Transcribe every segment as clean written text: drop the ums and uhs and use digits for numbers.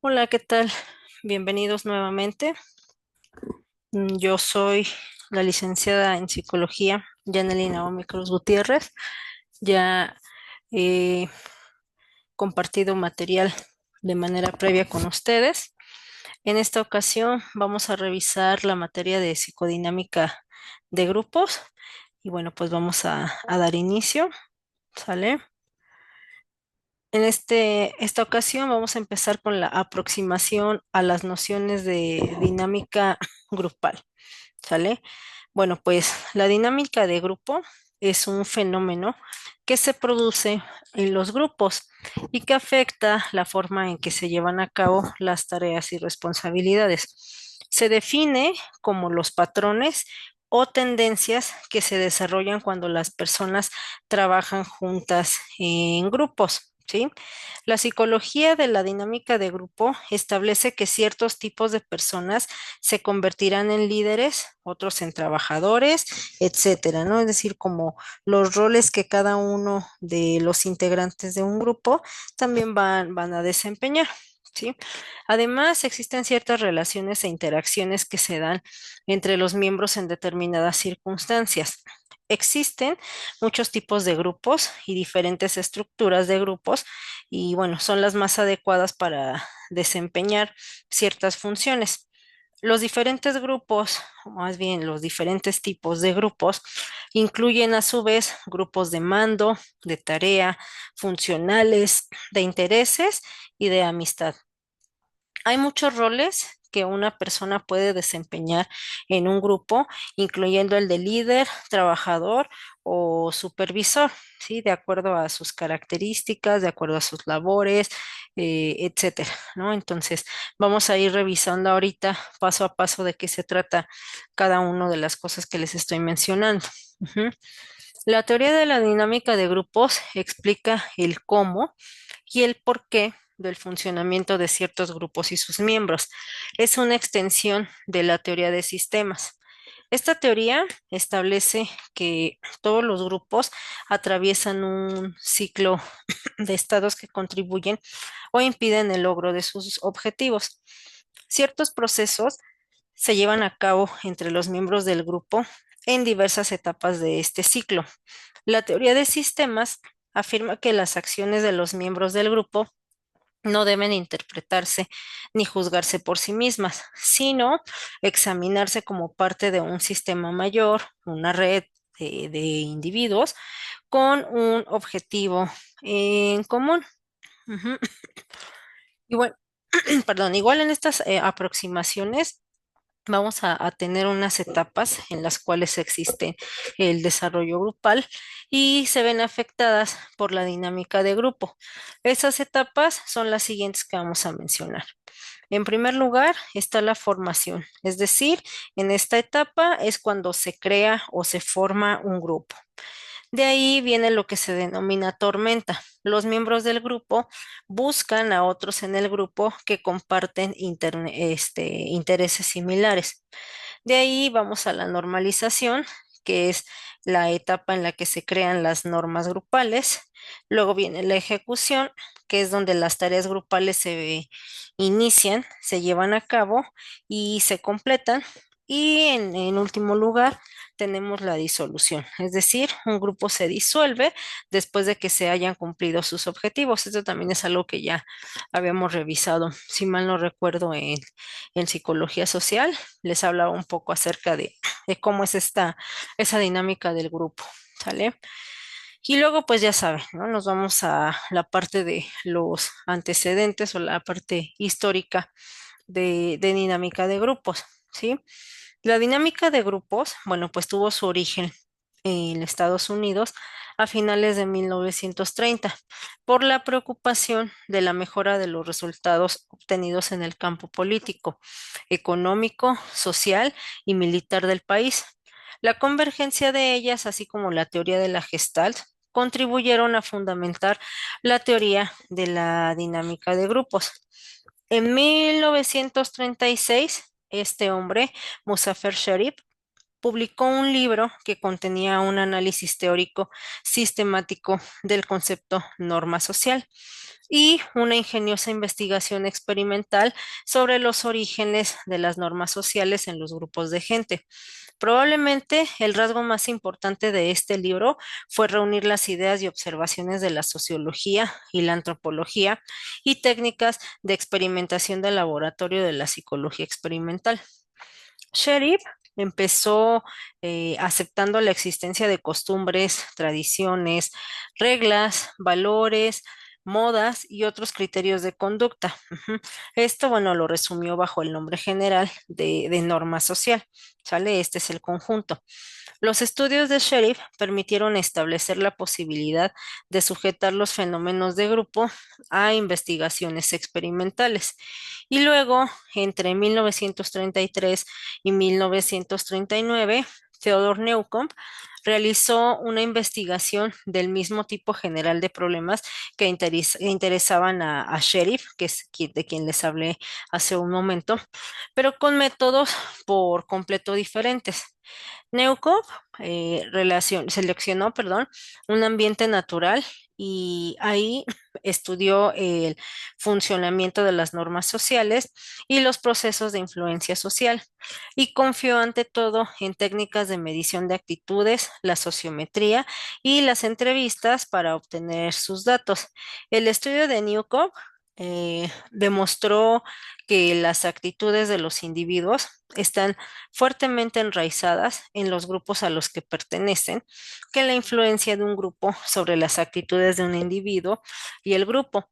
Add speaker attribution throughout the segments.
Speaker 1: Hola, ¿qué tal? Bienvenidos nuevamente. Yo soy la licenciada en psicología, Yanely Naomi Cruz Gutiérrez. Ya he compartido material de manera previa con ustedes. En esta ocasión vamos a revisar la materia de psicodinámica de grupos y bueno, pues vamos a dar inicio, ¿sale? En esta ocasión vamos a empezar con la aproximación a las nociones de dinámica grupal. ¿Sale? Bueno, pues la dinámica de grupo es un fenómeno que se produce en los grupos y que afecta la forma en que se llevan a cabo las tareas y responsabilidades. Se define como los patrones o tendencias que se desarrollan cuando las personas trabajan juntas en grupos. ¿Sí? La psicología de la dinámica de grupo establece que ciertos tipos de personas se convertirán en líderes, otros en trabajadores, etcétera, ¿no? Es decir, como los roles que cada uno de los integrantes de un grupo también van a desempeñar. ¿Sí? Además, existen ciertas relaciones e interacciones que se dan entre los miembros en determinadas circunstancias. Existen muchos tipos de grupos y diferentes estructuras de grupos y bueno, son las más adecuadas para desempeñar ciertas funciones. Los diferentes grupos, o más bien los diferentes tipos de grupos, incluyen a su vez grupos de mando, de tarea, funcionales, de intereses y de amistad. Hay muchos roles que una persona puede desempeñar en un grupo, incluyendo el de líder, trabajador o supervisor, ¿sí? De acuerdo a sus características, de acuerdo a sus labores, etcétera, ¿no? Entonces, vamos a ir revisando ahorita paso a paso de qué se trata cada una de las cosas que les estoy mencionando. Ujú. La teoría de la dinámica de grupos explica el cómo y el porqué del funcionamiento de ciertos grupos y sus miembros. Es una extensión de la teoría de sistemas. Esta teoría establece que todos los grupos atraviesan un ciclo de estados que contribuyen o impiden el logro de sus objetivos. Ciertos procesos se llevan a cabo entre los miembros del grupo en diversas etapas de este ciclo. La teoría de sistemas afirma que las acciones de los miembros del grupo no deben interpretarse ni juzgarse por sí mismas, sino examinarse como parte de un sistema mayor, una red de individuos con un objetivo en común. Ujú. Y bueno, perdón, igual en estas aproximaciones vamos a tener unas etapas en las cuales existe el desarrollo grupal y se ven afectadas por la dinámica de grupo. Esas etapas son las siguientes que vamos a mencionar. En primer lugar está la formación, es decir, en esta etapa es cuando se crea o se forma un grupo. De ahí viene lo que se denomina tormenta. Los miembros del grupo buscan a otros en el grupo que comparten intereses similares. De ahí vamos a la normalización, que es la etapa en la que se crean las normas grupales. Luego viene la ejecución, que es donde las tareas grupales se inician, se llevan a cabo y se completan. Y en último lugar, tenemos la disolución, es decir, un grupo se disuelve después de que se hayan cumplido sus objetivos. Esto también es algo que ya habíamos revisado, si mal no recuerdo, en psicología social. Les hablaba un poco acerca de cómo es esa dinámica del grupo, ¿sale? Y luego, pues ya saben, ¿no? Nos vamos a la parte de los antecedentes o la parte histórica de dinámica de grupos, ¿sí? La dinámica de grupos, bueno, pues tuvo su origen en Estados Unidos a finales de 1930 por la preocupación de la mejora de los resultados obtenidos en el campo político, económico, social y militar del país. La convergencia de ellas, así como la teoría de la Gestalt, contribuyeron a fundamentar la teoría de la dinámica de grupos. En 1936, este hombre, Muzafer Sherif, publicó un libro que contenía un análisis teórico sistemático del concepto norma social y una ingeniosa investigación experimental sobre los orígenes de las normas sociales en los grupos de gente. Probablemente el rasgo más importante de este libro fue reunir las ideas y observaciones de la sociología y la antropología y técnicas de experimentación de laboratorio de la psicología experimental. Sherif empezó aceptando la existencia de costumbres, tradiciones, reglas, valores, modas y otros criterios de conducta. Ujú. Esto, bueno, lo resumió bajo el nombre general de norma social. ¿Sale? Este es el conjunto. Los estudios de Sherif permitieron establecer la posibilidad de sujetar los fenómenos de grupo a investigaciones experimentales. Y luego, entre 1933 y 1939, Theodor Neukomp realizó una investigación del mismo tipo general de problemas que interesaban a Sherif, que es de quien les hablé hace un momento, pero con métodos por completo diferentes. Newcomb seleccionó, perdón, un ambiente natural y ahí estudió el funcionamiento de las normas sociales y los procesos de influencia social y confió ante todo en técnicas de medición de actitudes, la sociometría y las entrevistas para obtener sus datos. El estudio de Newcomb demostró que las actitudes de los individuos están fuertemente enraizadas en los grupos a los que pertenecen, que la influencia de un grupo sobre las actitudes de un individuo y el grupo,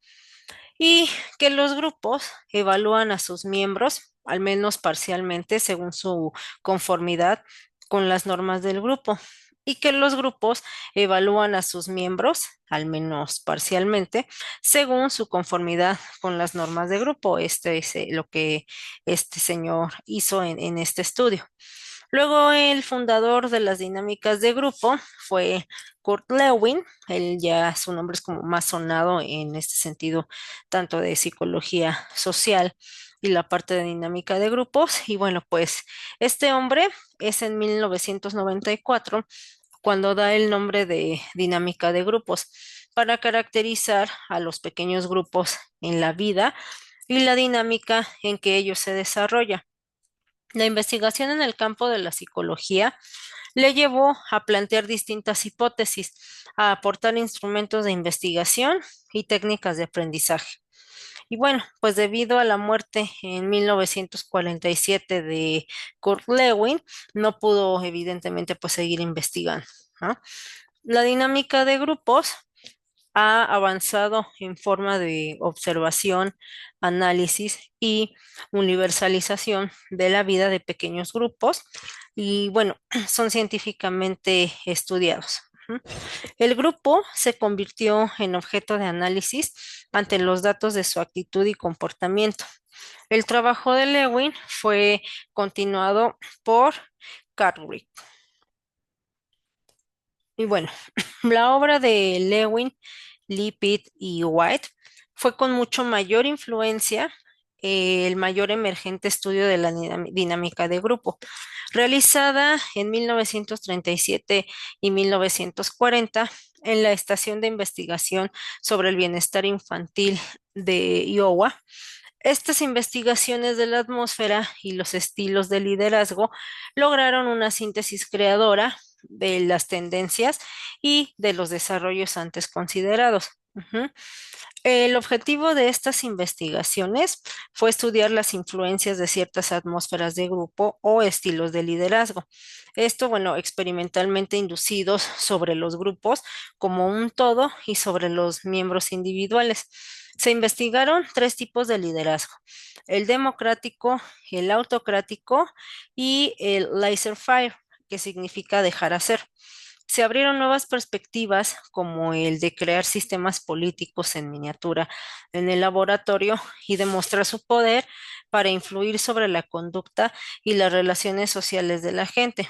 Speaker 1: y que los grupos evalúan a sus miembros, al menos parcialmente, según su conformidad con las normas del grupo, y que los grupos evalúan a sus miembros, al menos parcialmente, según su conformidad con las normas de grupo. Este es lo que este señor hizo en este estudio. Luego el fundador de las dinámicas de grupo fue Kurt Lewin. Él ya su nombre es como más sonado en este sentido, tanto de psicología social y la parte de dinámica de grupos. Y bueno, pues este hombre es en 1994 cuando da el nombre de dinámica de grupos para caracterizar a los pequeños grupos en la vida y la dinámica en que ellos se desarrollan. La investigación en el campo de la psicología le llevó a plantear distintas hipótesis, a aportar instrumentos de investigación y técnicas de aprendizaje. Y bueno, pues debido a la muerte en 1947 de Kurt Lewin, no pudo evidentemente pues seguir investigando, ¿no? La dinámica de grupos ha avanzado en forma de observación, análisis y universalización de la vida de pequeños grupos y bueno, son científicamente estudiados. Ujú. El grupo se convirtió en objeto de análisis ante los datos de su actitud y comportamiento. El trabajo de Lewin fue continuado por Cartwright. Y bueno, la obra de Lewin, Lippitt y White fue con mucho mayor influencia el mayor emergente estudio de la dinámica de grupo, realizada en 1937 y 1940 en la Estación de Investigación sobre el Bienestar Infantil de Iowa. Estas investigaciones de la atmósfera y los estilos de liderazgo lograron una síntesis creadora de las tendencias y de los desarrollos antes considerados. Ujú. El objetivo de estas investigaciones fue estudiar las influencias de ciertas atmósferas de grupo o estilos de liderazgo. Esto, bueno, experimentalmente inducidos sobre los grupos como un todo y sobre los miembros individuales. Se investigaron tres tipos de liderazgo: el democrático, el autocrático y el laissez-faire, que significa dejar hacer. Se abrieron nuevas perspectivas como el de crear sistemas políticos en miniatura en el laboratorio y demostrar su poder para influir sobre la conducta y las relaciones sociales de la gente.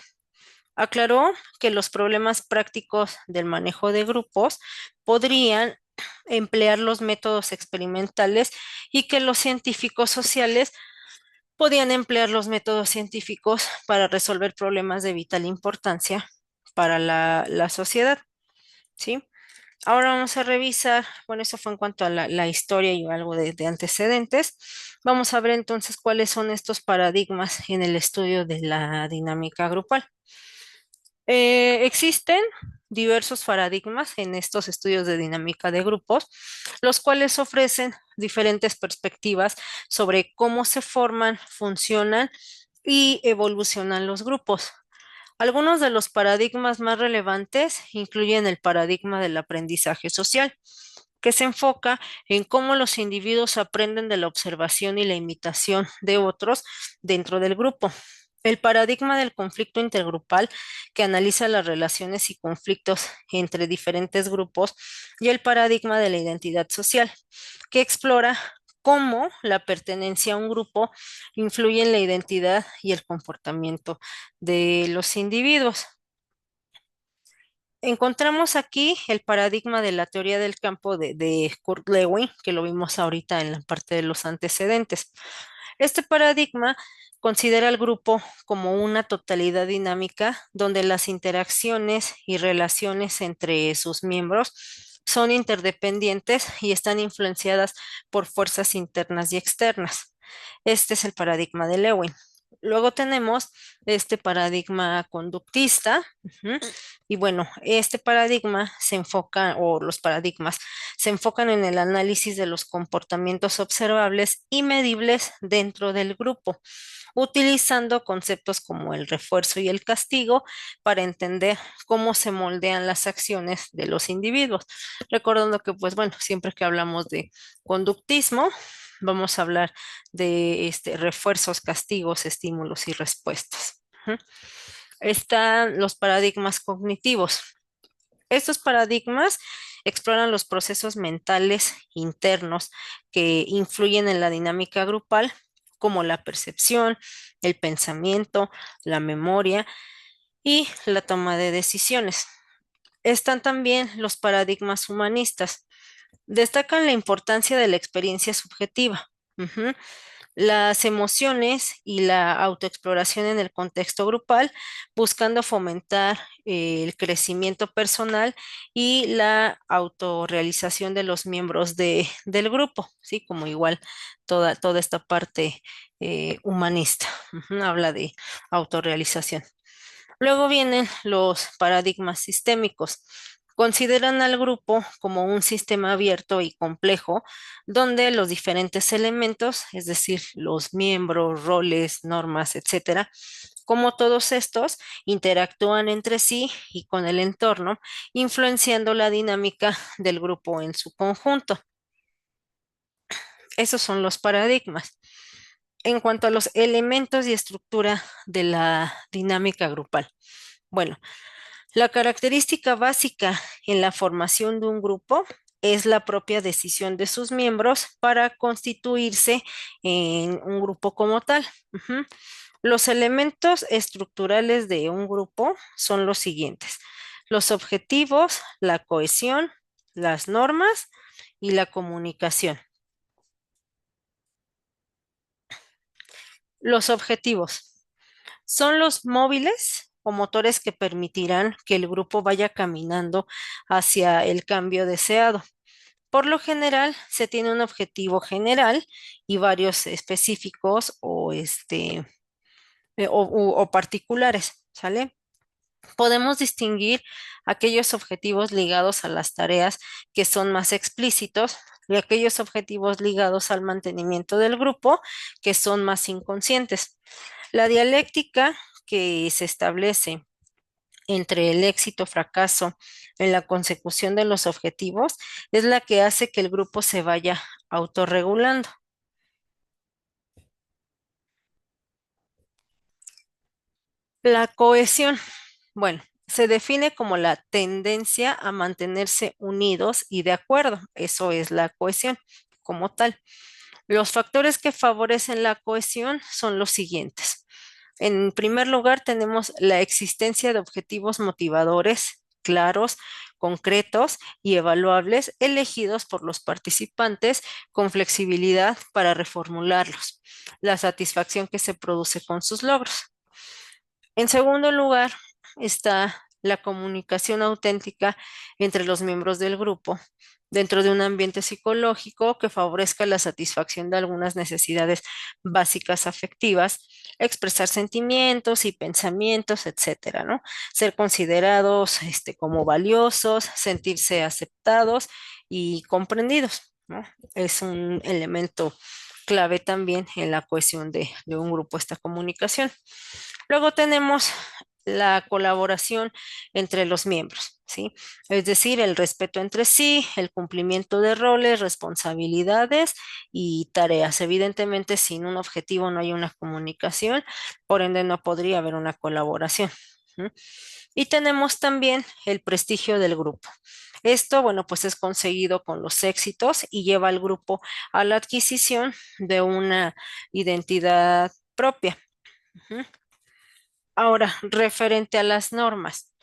Speaker 1: Aclaró que los problemas prácticos del manejo de grupos podrían emplear los métodos experimentales y que los científicos sociales podían emplear los métodos científicos para resolver problemas de vital importancia para la sociedad, ¿sí? Ahora vamos a revisar, bueno, eso fue en cuanto a la historia y algo de antecedentes. Vamos a ver entonces cuáles son estos paradigmas en el estudio de la dinámica grupal. Existen diversos paradigmas en estos estudios de dinámica de grupos, los cuales ofrecen diferentes perspectivas sobre cómo se forman, funcionan y evolucionan los grupos. Algunos de los paradigmas más relevantes incluyen el paradigma del aprendizaje social, que se enfoca en cómo los individuos aprenden de la observación y la imitación de otros dentro del grupo. El paradigma del conflicto intergrupal, que analiza las relaciones y conflictos entre diferentes grupos, y el paradigma de la identidad social, que explora cómo la pertenencia a un grupo influye en la identidad y el comportamiento de los individuos. Encontramos aquí el paradigma de la teoría del campo de Kurt Lewin, que lo vimos ahorita en la parte de los antecedentes. Este paradigma considera al grupo como una totalidad dinámica donde las interacciones y relaciones entre sus miembros son interdependientes y están influenciadas por fuerzas internas y externas. Este es el paradigma de Lewin. Luego tenemos este paradigma conductista. Y bueno, este paradigma se enfoca, o los paradigmas, se enfocan en el análisis de los comportamientos observables y medibles dentro del grupo, utilizando conceptos como el refuerzo y el castigo para entender cómo se moldean las acciones de los individuos. Recordando que, pues bueno, siempre que hablamos de conductismo, vamos a hablar de refuerzos, castigos, estímulos y respuestas. Están los paradigmas cognitivos. Estos paradigmas exploran los procesos mentales internos que influyen en la dinámica grupal, como la percepción, el pensamiento, la memoria y la toma de decisiones. Están también los paradigmas humanistas. Destacan la importancia de la experiencia subjetiva. Ujú. Las emociones y la autoexploración en el contexto grupal, buscando fomentar el crecimiento personal y la autorrealización de los miembros del grupo, ¿sí? Como igual toda esta parte humanista, habla de autorrealización. Luego vienen los paradigmas sistémicos. Consideran al grupo como un sistema abierto y complejo, donde los diferentes elementos, es decir, los miembros, roles, normas, etcétera, como todos estos interactúan entre sí y con el entorno, influenciando la dinámica del grupo en su conjunto. Esos son los paradigmas. En cuanto a los elementos y estructura de la dinámica grupal. Bueno, la característica básica en la formación de un grupo es la propia decisión de sus miembros para constituirse en un grupo como tal. Ujú. Los elementos estructurales de un grupo son los siguientes: los objetivos, la cohesión, las normas y la comunicación. Los objetivos son los móviles o motores que permitirán que el grupo vaya caminando hacia el cambio deseado. Por lo general, se tiene un objetivo general y varios específicos o particulares, ¿sale? Podemos distinguir aquellos objetivos ligados a las tareas que son más explícitos y aquellos objetivos ligados al mantenimiento del grupo que son más inconscientes. La dialéctica que se establece entre el éxito o fracaso en la consecución de los objetivos es la que hace que el grupo se vaya autorregulando. La cohesión, bueno, se define como la tendencia a mantenerse unidos y de acuerdo. Eso es la cohesión como tal. Los factores que favorecen la cohesión son los siguientes. En primer lugar, tenemos la existencia de objetivos motivadores claros, concretos y evaluables elegidos por los participantes con flexibilidad para reformularlos, la satisfacción que se produce con sus logros. En segundo lugar, está la comunicación auténtica entre los miembros del grupo, dentro de un ambiente psicológico que favorezca la satisfacción de algunas necesidades básicas afectivas, expresar sentimientos y pensamientos, etcétera, ¿no? Ser considerados, como valiosos, sentirse aceptados y comprendidos, ¿no? Es un elemento clave también en la cohesión de un grupo, esta comunicación. Luego tenemos la colaboración entre los miembros, ¿sí? Es decir, el respeto entre sí, el cumplimiento de roles, responsabilidades y tareas. Evidentemente, sin un objetivo no hay una comunicación, por ende no podría haber una colaboración. ¿Mm? Y tenemos también el prestigio del grupo. Esto, bueno, pues es conseguido con los éxitos y lleva al grupo a la adquisición de una identidad propia. Ujú. Ahora, referente a las normas.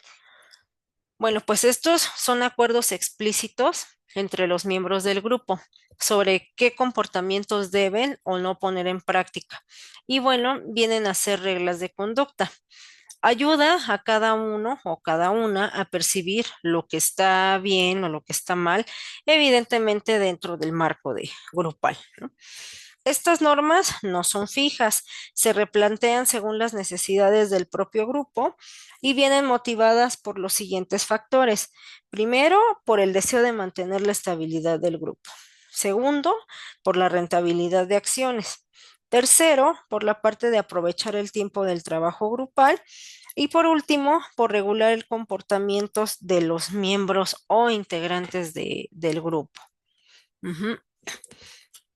Speaker 1: Bueno, pues estos son acuerdos explícitos entre los miembros del grupo sobre qué comportamientos deben o no poner en práctica. Y bueno, vienen a ser reglas de conducta. Ayuda a cada uno o cada una a percibir lo que está bien o lo que está mal, evidentemente dentro del marco de grupal, ¿no? Estas normas no son fijas, se replantean según las necesidades del propio grupo y vienen motivadas por los siguientes factores. Primero, por el deseo de mantener la estabilidad del grupo. Segundo, por la rentabilidad de acciones. Tercero, por la parte de aprovechar el tiempo del trabajo grupal. Y por último, por regular el comportamiento de los miembros o integrantes del grupo. Ujú.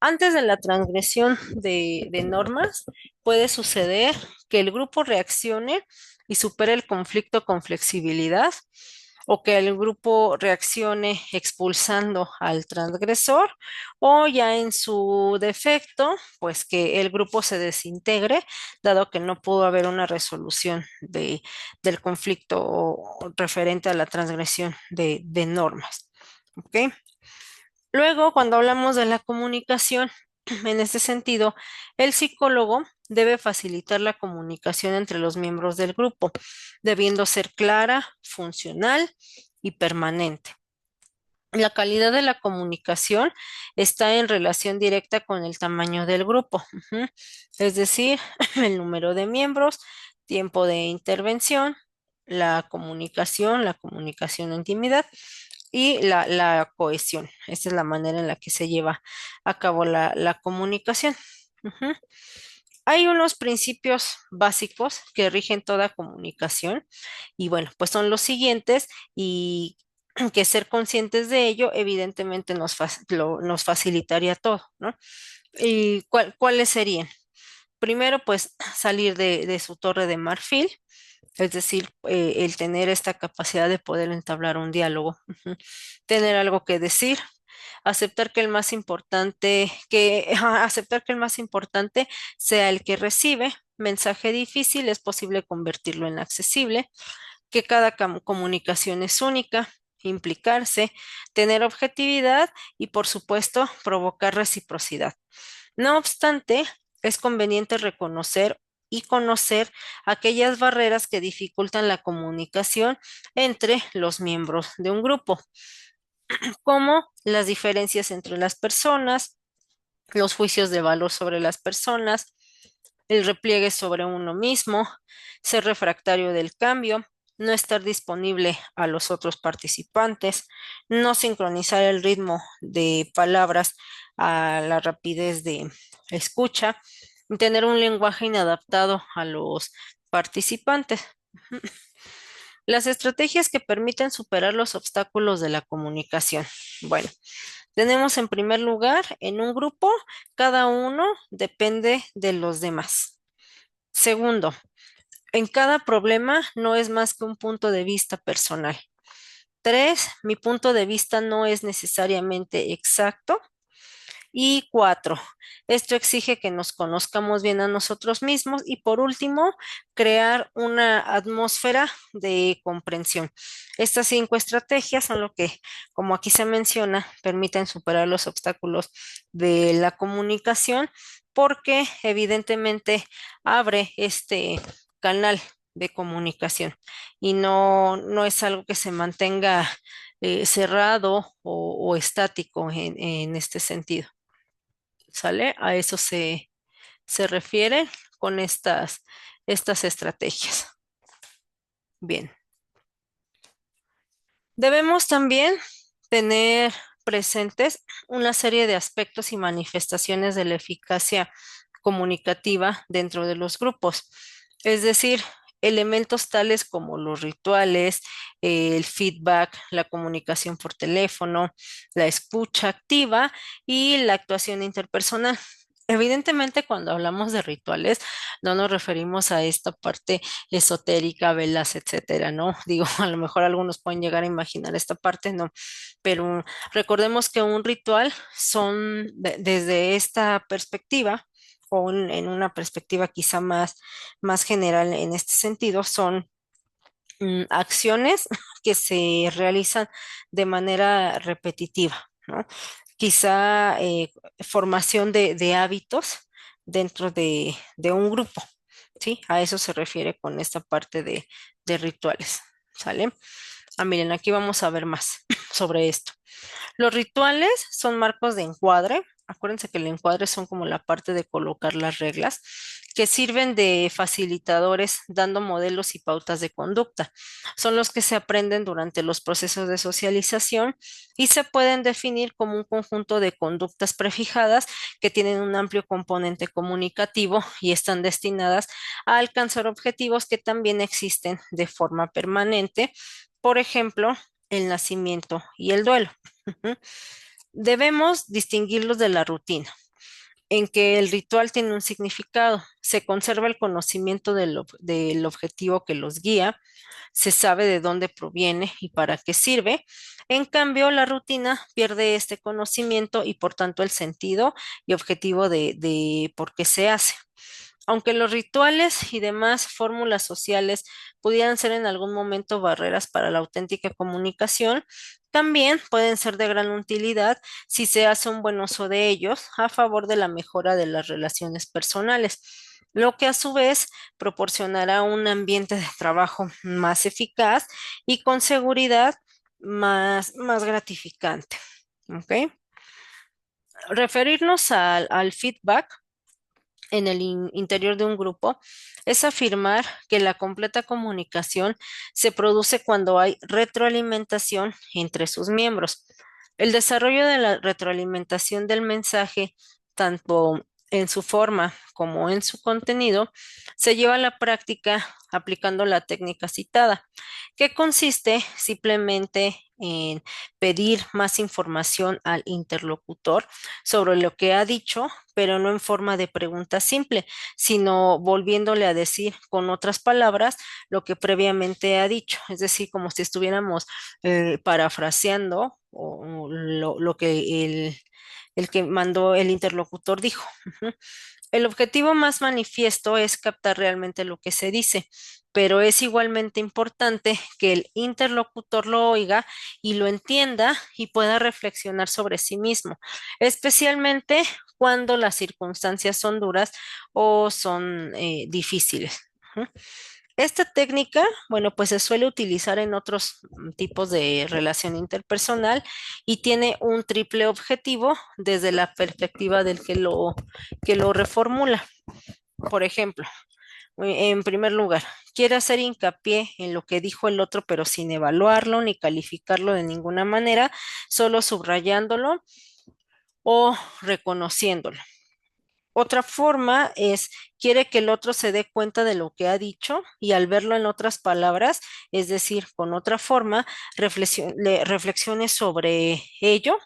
Speaker 1: Antes de la transgresión de normas, puede suceder que el grupo reaccione y supere el conflicto con flexibilidad, o que el grupo reaccione expulsando al transgresor, o ya en su defecto, pues que el grupo se desintegre, dado que no pudo haber una resolución del conflicto referente a la transgresión de normas. ¿Ok? Luego, cuando hablamos de la comunicación, en este sentido, el psicólogo debe facilitar la comunicación entre los miembros del grupo, debiendo ser clara, funcional y permanente. La calidad de la comunicación está en relación directa con el tamaño del grupo, ujú. Es decir, el número de miembros, tiempo de intervención, la comunicación en intimidad y la cohesión. Esa es la manera en la que se lleva a cabo la comunicación. Ujú. Hay unos principios básicos que rigen toda comunicación y bueno, pues son los siguientes y que ser conscientes de ello evidentemente nos facilitaría todo, ¿no? ¿Y cuáles serían? Primero, pues salir de su torre de marfil, es decir, el tener esta capacidad de poder entablar un diálogo, ujú. Tener algo que decir, aceptar que el más importante, aceptar que el más importante sea el que recibe. Mensaje difícil es posible convertirlo en accesible, que cada comunicación es única, implicarse, tener objetividad y, por supuesto, provocar reciprocidad. No obstante, es conveniente reconocer y conocer aquellas barreras que dificultan la comunicación entre los miembros de un grupo, como las diferencias entre las personas, los juicios de valor sobre las personas, el repliegue sobre uno mismo, ser refractario del cambio, no estar disponible a los otros participantes, no sincronizar el ritmo de palabras a la rapidez de escucha, tener un lenguaje inadaptado a los participantes. Las estrategias que permiten superar los obstáculos de la comunicación. Bueno, tenemos en primer lugar, en un grupo, cada uno depende de los demás. Segundo, en cada problema no es más que un punto de vista personal. Tres, mi punto de vista no es necesariamente exacto. Y cuatro, esto exige que nos conozcamos bien a nosotros mismos. Y por último, crear una atmósfera de comprensión. Estas cinco estrategias son lo que, como aquí se menciona, permiten superar los obstáculos de la comunicación porque evidentemente abre este canal de comunicación y no es algo que se mantenga cerrado o estático en este sentido. ¿Sale? A eso se refiere con estas estrategias. Bien. Debemos también tener presentes una serie de aspectos y manifestaciones de la eficacia comunicativa dentro de los grupos, es decir, elementos tales como los rituales, el feedback, la comunicación por teléfono, la escucha activa y la actuación interpersonal. Evidentemente, cuando hablamos de rituales, no nos referimos a esta parte esotérica, velas, etcétera, ¿no? Digo, a lo mejor algunos pueden llegar a imaginar esta parte, no, pero recordemos que un ritual son desde esta perspectiva o en una perspectiva quizá más general en este sentido, son acciones que se realizan de manera repetitiva, ¿no? Quizá formación de hábitos dentro de un grupo, ¿sí? A eso se refiere con esta parte de rituales, ¿sale? Ah, miren, aquí vamos a ver más sobre esto. Los rituales son marcos de encuadre. Acuérdense que el encuadre son como la parte de colocar las reglas que sirven de facilitadores dando modelos y pautas de conducta. Son los que se aprenden durante los procesos de socialización y se pueden definir como un conjunto de conductas prefijadas que tienen un amplio componente comunicativo y están destinadas a alcanzar objetivos que también existen de forma permanente. Por ejemplo, el nacimiento y el duelo. Ujú. Debemos distinguirlos de la rutina, en que el ritual tiene un significado, se conserva el conocimiento del objetivo que los guía, se sabe de dónde proviene y para qué sirve. En cambio, la rutina pierde este conocimiento y por tanto el sentido y objetivo de por qué se hace. Aunque los rituales y demás fórmulas sociales pudieran ser en algún momento barreras para la auténtica comunicación, también pueden ser de gran utilidad si se hace un buen uso de ellos a favor de la mejora de las relaciones personales, lo que a su vez proporcionará un ambiente de trabajo más eficaz y con seguridad más gratificante. ¿Ok? Referirnos al feedback en el interior de un grupo es afirmar que la completa comunicación se produce cuando hay retroalimentación entre sus miembros. El desarrollo de la retroalimentación del mensaje, tanto en su forma como en su contenido, se lleva a la práctica aplicando la técnica citada, que consiste simplemente en pedir más información al interlocutor sobre lo que ha dicho, pero no en forma de pregunta simple, sino volviéndole a decir con otras palabras lo que previamente ha dicho, es decir, como si estuviéramos parafraseando o lo que el que mandó el interlocutor dijo. Ujú. El objetivo más manifiesto es captar realmente lo que se dice, pero es igualmente importante que el interlocutor lo oiga y lo entienda y pueda reflexionar sobre sí mismo, especialmente cuando las circunstancias son duras o son difíciles. Ujú. Esta técnica, bueno, pues se suele utilizar en otros tipos de relación interpersonal y tiene un triple objetivo desde la perspectiva del que lo reformula. Por ejemplo, en primer lugar, quiere hacer hincapié en lo que dijo el otro, pero sin evaluarlo ni calificarlo de ninguna manera, solo subrayándolo o reconociéndolo. Otra forma es, quiere que el otro se dé cuenta de lo que ha dicho y al verlo en otras palabras, es decir, con otra forma, reflexione sobre ello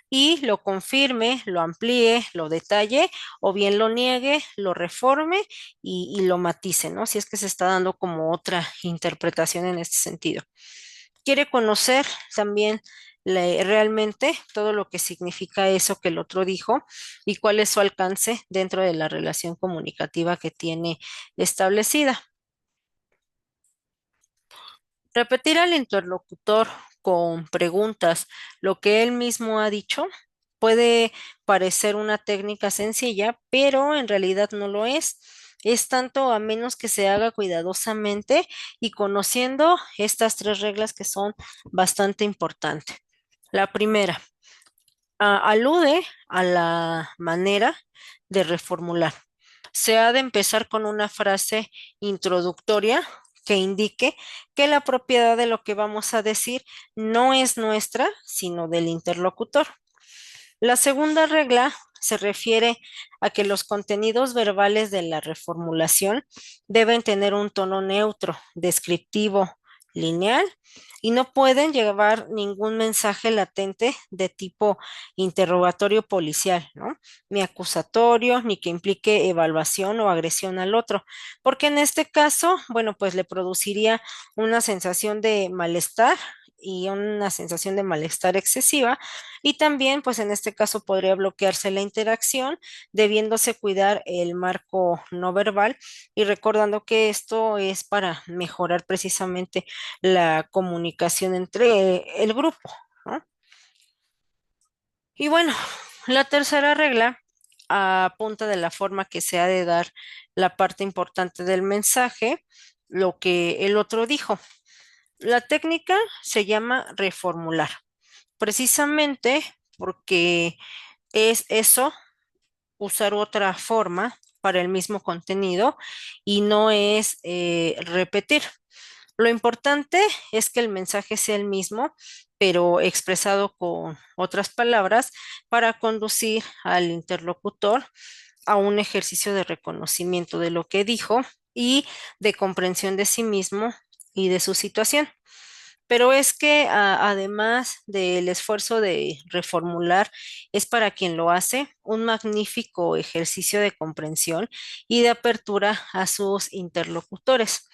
Speaker 1: y lo confirme, lo amplíe, lo detalle o bien lo niegue, lo reforme y lo matice, ¿no? Si es que se está dando como otra interpretación en este sentido. Quiere conocer también realmente todo lo que significa eso que el otro dijo y cuál es su alcance dentro de la relación comunicativa que tiene establecida. Repetir al interlocutor con preguntas lo que él mismo ha dicho puede parecer una técnica sencilla, pero en realidad no lo es. Es tanto a menos que se haga cuidadosamente y conociendo estas tres reglas que son bastante importantes. La primera, alude a la manera de reformular. Se ha de empezar con una frase introductoria que indique que la propiedad de lo que vamos a decir no es nuestra, sino del interlocutor. La segunda regla se refiere a que los contenidos verbales de la reformulación deben tener un tono neutro, descriptivo, lineal y no pueden llevar ningún mensaje latente de tipo interrogatorio policial, ¿no? Ni acusatorio, ni que implique evaluación o agresión al otro, porque en este caso, bueno, pues le produciría una sensación de malestar y una sensación de malestar excesiva y también, pues en este caso podría bloquearse la interacción, debiéndose cuidar el marco no verbal y recordando que esto es para mejorar precisamente la comunicación entre el grupo, ¿no? Y bueno, la tercera regla apunta de la forma que se ha de dar la parte importante del mensaje, lo que el otro dijo. La técnica se llama reformular, precisamente porque es eso, usar otra forma para el mismo contenido y no es repetir. Lo importante es que el mensaje sea el mismo, pero expresado con otras palabras para conducir al interlocutor a un ejercicio de reconocimiento de lo que dijo y de comprensión de sí mismo y de su situación. Pero es que además del esfuerzo de reformular, es para quien lo hace un magnífico ejercicio de comprensión y de apertura a sus interlocutores.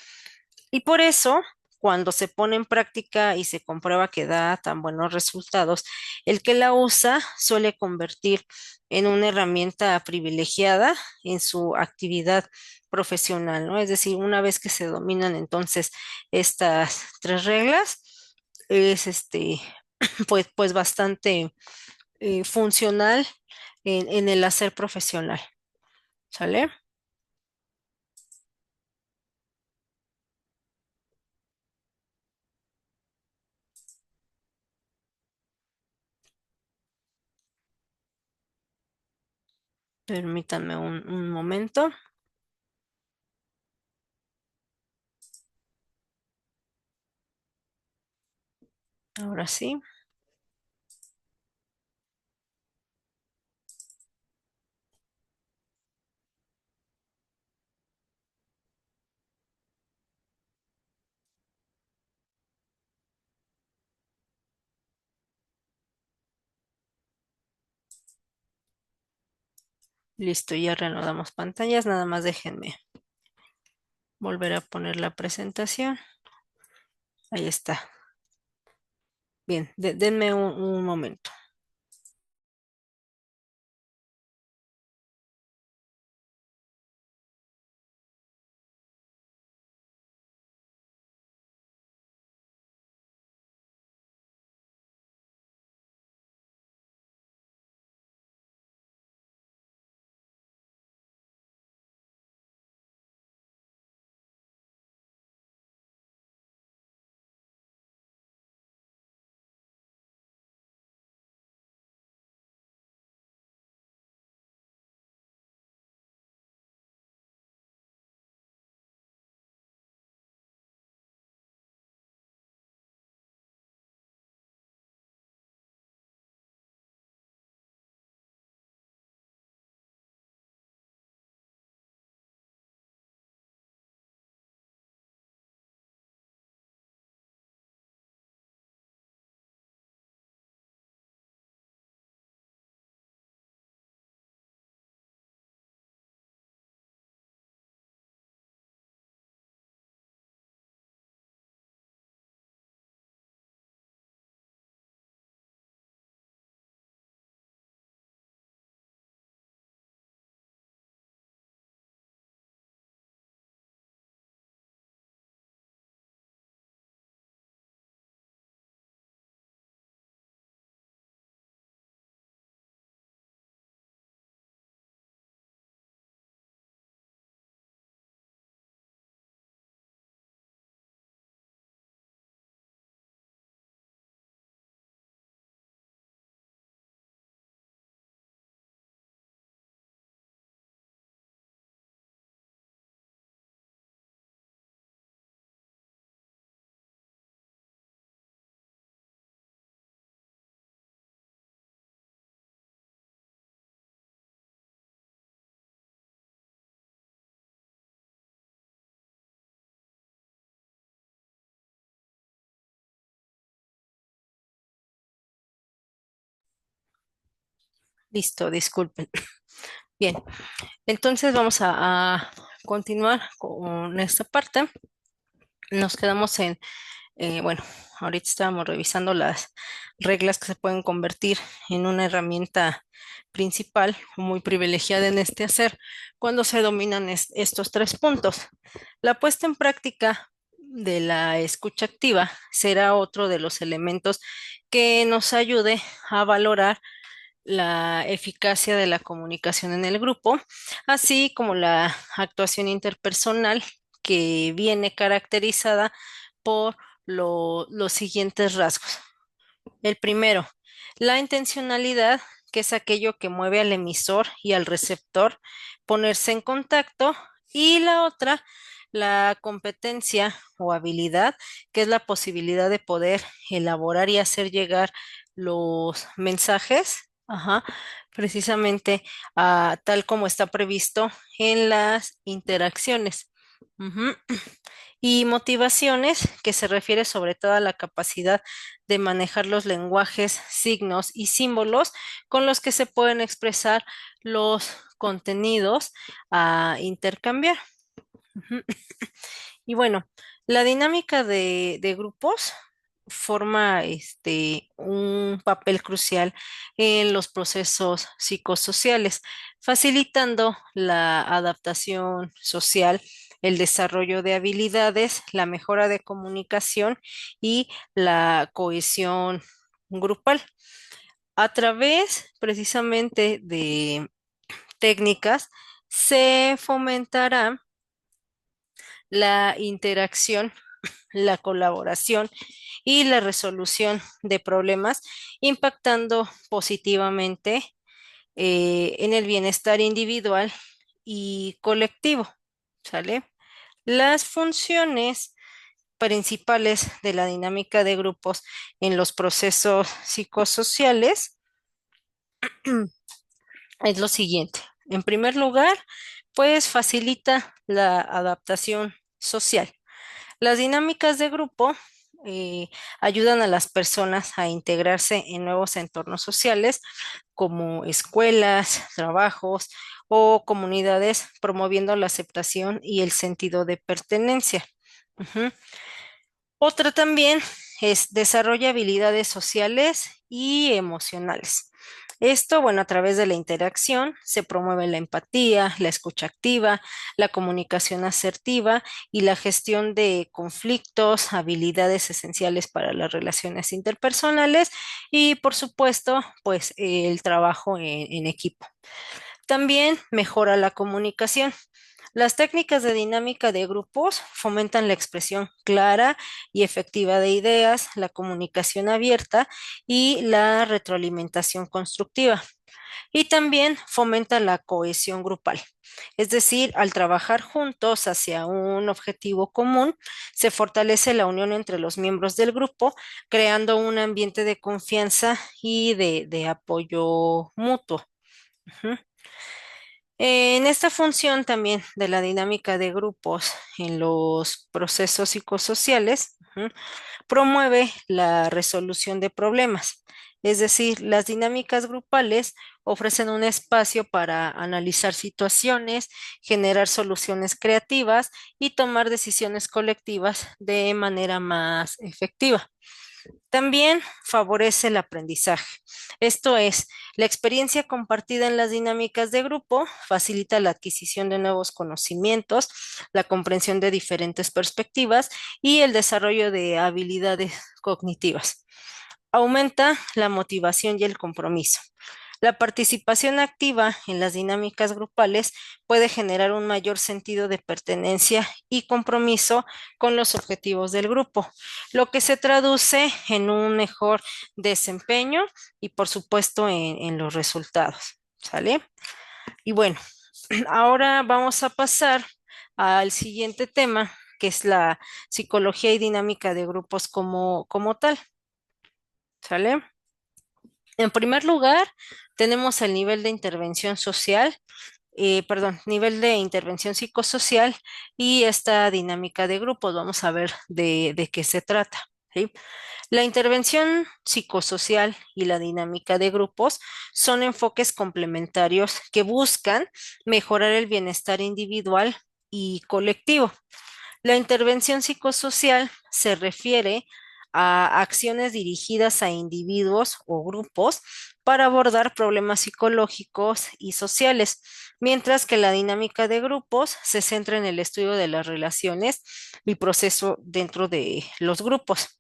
Speaker 1: Y por eso, cuando se pone en práctica y se comprueba que da tan buenos resultados, el que la usa suele convertir en una herramienta privilegiada en su actividad profesional, ¿no? Es decir, una vez que se dominan entonces estas tres reglas, es pues bastante funcional en el hacer profesional. ¿Sale? Permítanme un momento. Ahora sí. Listo, ya reanudamos pantallas. Nada más déjenme volver a poner la presentación. Ahí está. Bien, denme un momento. Listo, disculpen. Bien, entonces vamos a continuar con esta parte. Nos quedamos bueno, ahorita estábamos revisando las reglas que se pueden convertir en una herramienta principal o muy privilegiada en este hacer cuando se dominan estos tres puntos. La puesta en práctica de la escucha activa será otro de los elementos que nos ayude a valorar la eficacia de la comunicación en el grupo, así como la actuación interpersonal que viene caracterizada por los siguientes rasgos. El primero, la intencionalidad, que es aquello que mueve al emisor y al receptor ponerse en contacto, y la otra, la competencia o habilidad, que es la posibilidad de poder elaborar y hacer llegar los mensajes, ajá, precisamente tal como está previsto en las interacciones. Ujú. Y motivaciones, que se refiere sobre todo a la capacidad de manejar los lenguajes, signos y símbolos con los que se pueden expresar los contenidos a intercambiar. Ujú. Y bueno, la dinámica de grupos forma un papel crucial en los procesos psicosociales, facilitando la adaptación social, el desarrollo de habilidades, la mejora de comunicación y la cohesión grupal. A través precisamente de técnicas se fomentará la interacción, la colaboración y la resolución de problemas, impactando positivamente en el bienestar individual y colectivo. ¿Sale? Las funciones principales de la dinámica de grupos en los procesos psicosociales es lo siguiente. En primer lugar, pues facilita la adaptación social. Las dinámicas de grupo eh, ayudan a las personas a integrarse en nuevos entornos sociales como escuelas, trabajos o comunidades, promoviendo la aceptación y el sentido de pertenencia. Ujú. Otra también es desarrolla habilidades sociales y emocionales. Esto, bueno, a través de la interacción se promueve la empatía, la escucha activa, la comunicación asertiva y la gestión de conflictos, habilidades esenciales para las relaciones interpersonales y, por supuesto, pues el trabajo en equipo. También mejora la comunicación. Las técnicas de dinámica de grupos fomentan la expresión clara y efectiva de ideas, la comunicación abierta y la retroalimentación constructiva. Y también fomenta la cohesión grupal. Es decir, al trabajar juntos hacia un objetivo común, se fortalece la unión entre los miembros del grupo, creando un ambiente de confianza y de apoyo mutuo. Ujú. En esta función también de la dinámica de grupos en los procesos psicosociales, promueve la resolución de problemas. Es decir, las dinámicas grupales ofrecen un espacio para analizar situaciones, generar soluciones creativas y tomar decisiones colectivas de manera más efectiva. También favorece el aprendizaje. Esto es, la experiencia compartida en las dinámicas de grupo facilita la adquisición de nuevos conocimientos, la comprensión de diferentes perspectivas y el desarrollo de habilidades cognitivas. Aumenta la motivación y el compromiso. La participación activa en las dinámicas grupales puede generar un mayor sentido de pertenencia y compromiso con los objetivos del grupo, lo que se traduce en un mejor desempeño y, por supuesto, en los resultados. ¿Sale? Y bueno, ahora vamos a pasar al siguiente tema, que es la psicología y dinámica de grupos como tal. ¿Sale? En primer lugar, tenemos el nivel de intervención social, perdón, nivel de intervención psicosocial y esta dinámica de grupos. Vamos a ver de qué se trata. ¿sí? La intervención psicosocial y la dinámica de grupos son enfoques complementarios que buscan mejorar el bienestar individual y colectivo. La intervención psicosocial se refiere a acciones dirigidas a individuos o grupos para abordar problemas psicológicos y sociales, mientras que la dinámica de grupos se centra en el estudio de las relaciones y proceso dentro de los grupos.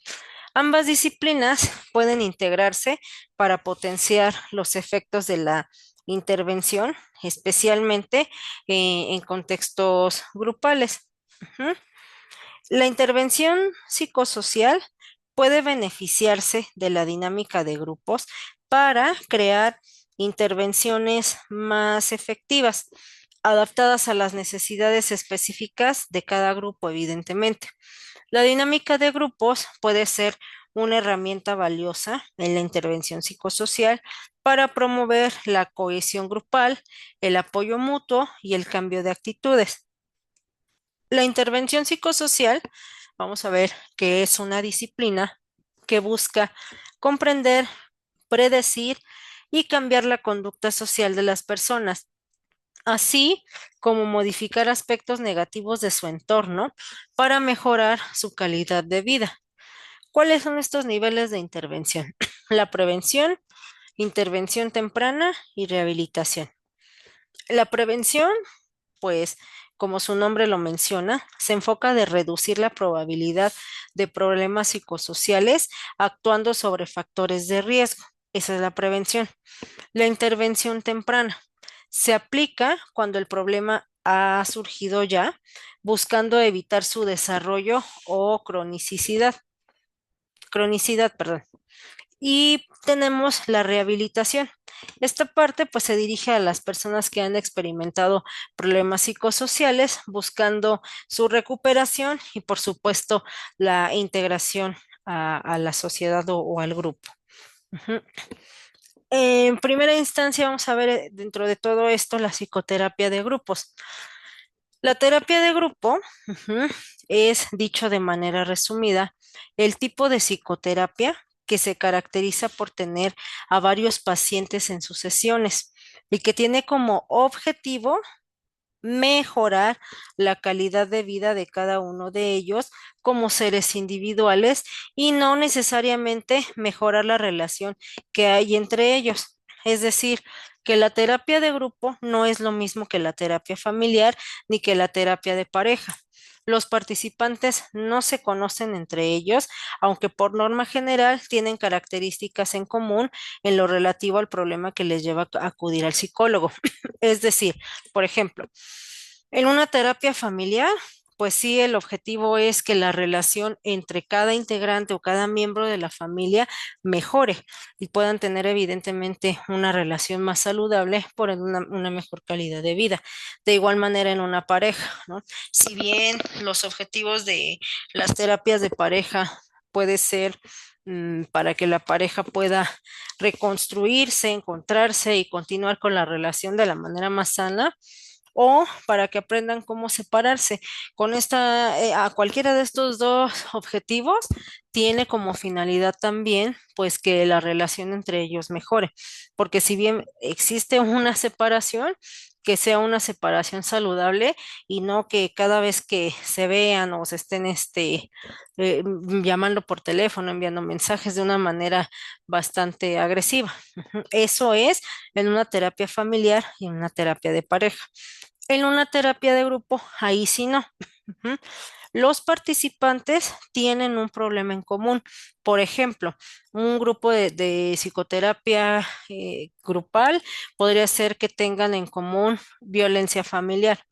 Speaker 1: Ambas disciplinas pueden integrarse para potenciar los efectos de la intervención, especialmente en contextos grupales. Ujú. La intervención psicosocial puede beneficiarse de la dinámica de grupos para crear intervenciones más efectivas, adaptadas a las necesidades específicas de cada grupo, evidentemente. La dinámica de grupos puede ser una herramienta valiosa en la intervención psicosocial para promover la cohesión grupal, el apoyo mutuo y el cambio de actitudes. La intervención psicosocial, vamos a ver que es una disciplina que busca comprender, predecir y cambiar la conducta social de las personas, así como modificar aspectos negativos de su entorno para mejorar su calidad de vida. ¿Cuáles son estos niveles de intervención? La prevención, intervención temprana y rehabilitación. La prevención, pues, como su nombre lo menciona, se enfoca de reducir la probabilidad de problemas psicosociales actuando sobre factores de riesgo. Esa es la prevención. La intervención temprana se aplica cuando el problema ha surgido ya, buscando evitar su desarrollo o cronicidad, perdón. Y tenemos la rehabilitación. Esta parte pues se dirige a las personas que han experimentado problemas psicosociales, buscando su recuperación y por supuesto la integración a la sociedad o al grupo. Ujú. En primera instancia vamos a ver dentro de todo esto la psicoterapia de grupos. La terapia de grupo, ujú, es, dicho de manera resumida, el tipo de psicoterapia que se caracteriza por tener a varios pacientes en sus sesiones y que tiene como objetivo mejorar la calidad de vida de cada uno de ellos como seres individuales y no necesariamente mejorar la relación que hay entre ellos. Es decir, que la terapia de grupo no es lo mismo que la terapia familiar ni que la terapia de pareja. Los participantes no se conocen entre ellos, aunque por norma general tienen características en común en lo relativo al problema que les lleva a acudir al psicólogo. Es decir, por ejemplo, en una terapia familiar, pues sí, el objetivo es que la relación entre cada integrante o cada miembro de la familia mejore y puedan tener evidentemente una relación más saludable por una mejor calidad de vida. De igual manera en una pareja, ¿no? Si bien los objetivos de las terapias de pareja puede ser para que la pareja pueda reconstruirse, encontrarse y continuar con la relación de la manera más sana, o para que aprendan cómo separarse. Con a cualquiera de estos dos objetivos tiene como finalidad también, pues, que la relación entre ellos mejore, porque si bien existe una separación, que sea una separación saludable y no que cada vez que se vean o se estén llamando por teléfono, enviando mensajes de una manera bastante agresiva. Ujú. Eso es en una terapia familiar y en una terapia de pareja. En una terapia de grupo, ahí sí no. Ujú. Los participantes tienen un problema en común. Por ejemplo, un grupo de psicoterapia grupal podría ser que tengan en común violencia familiar,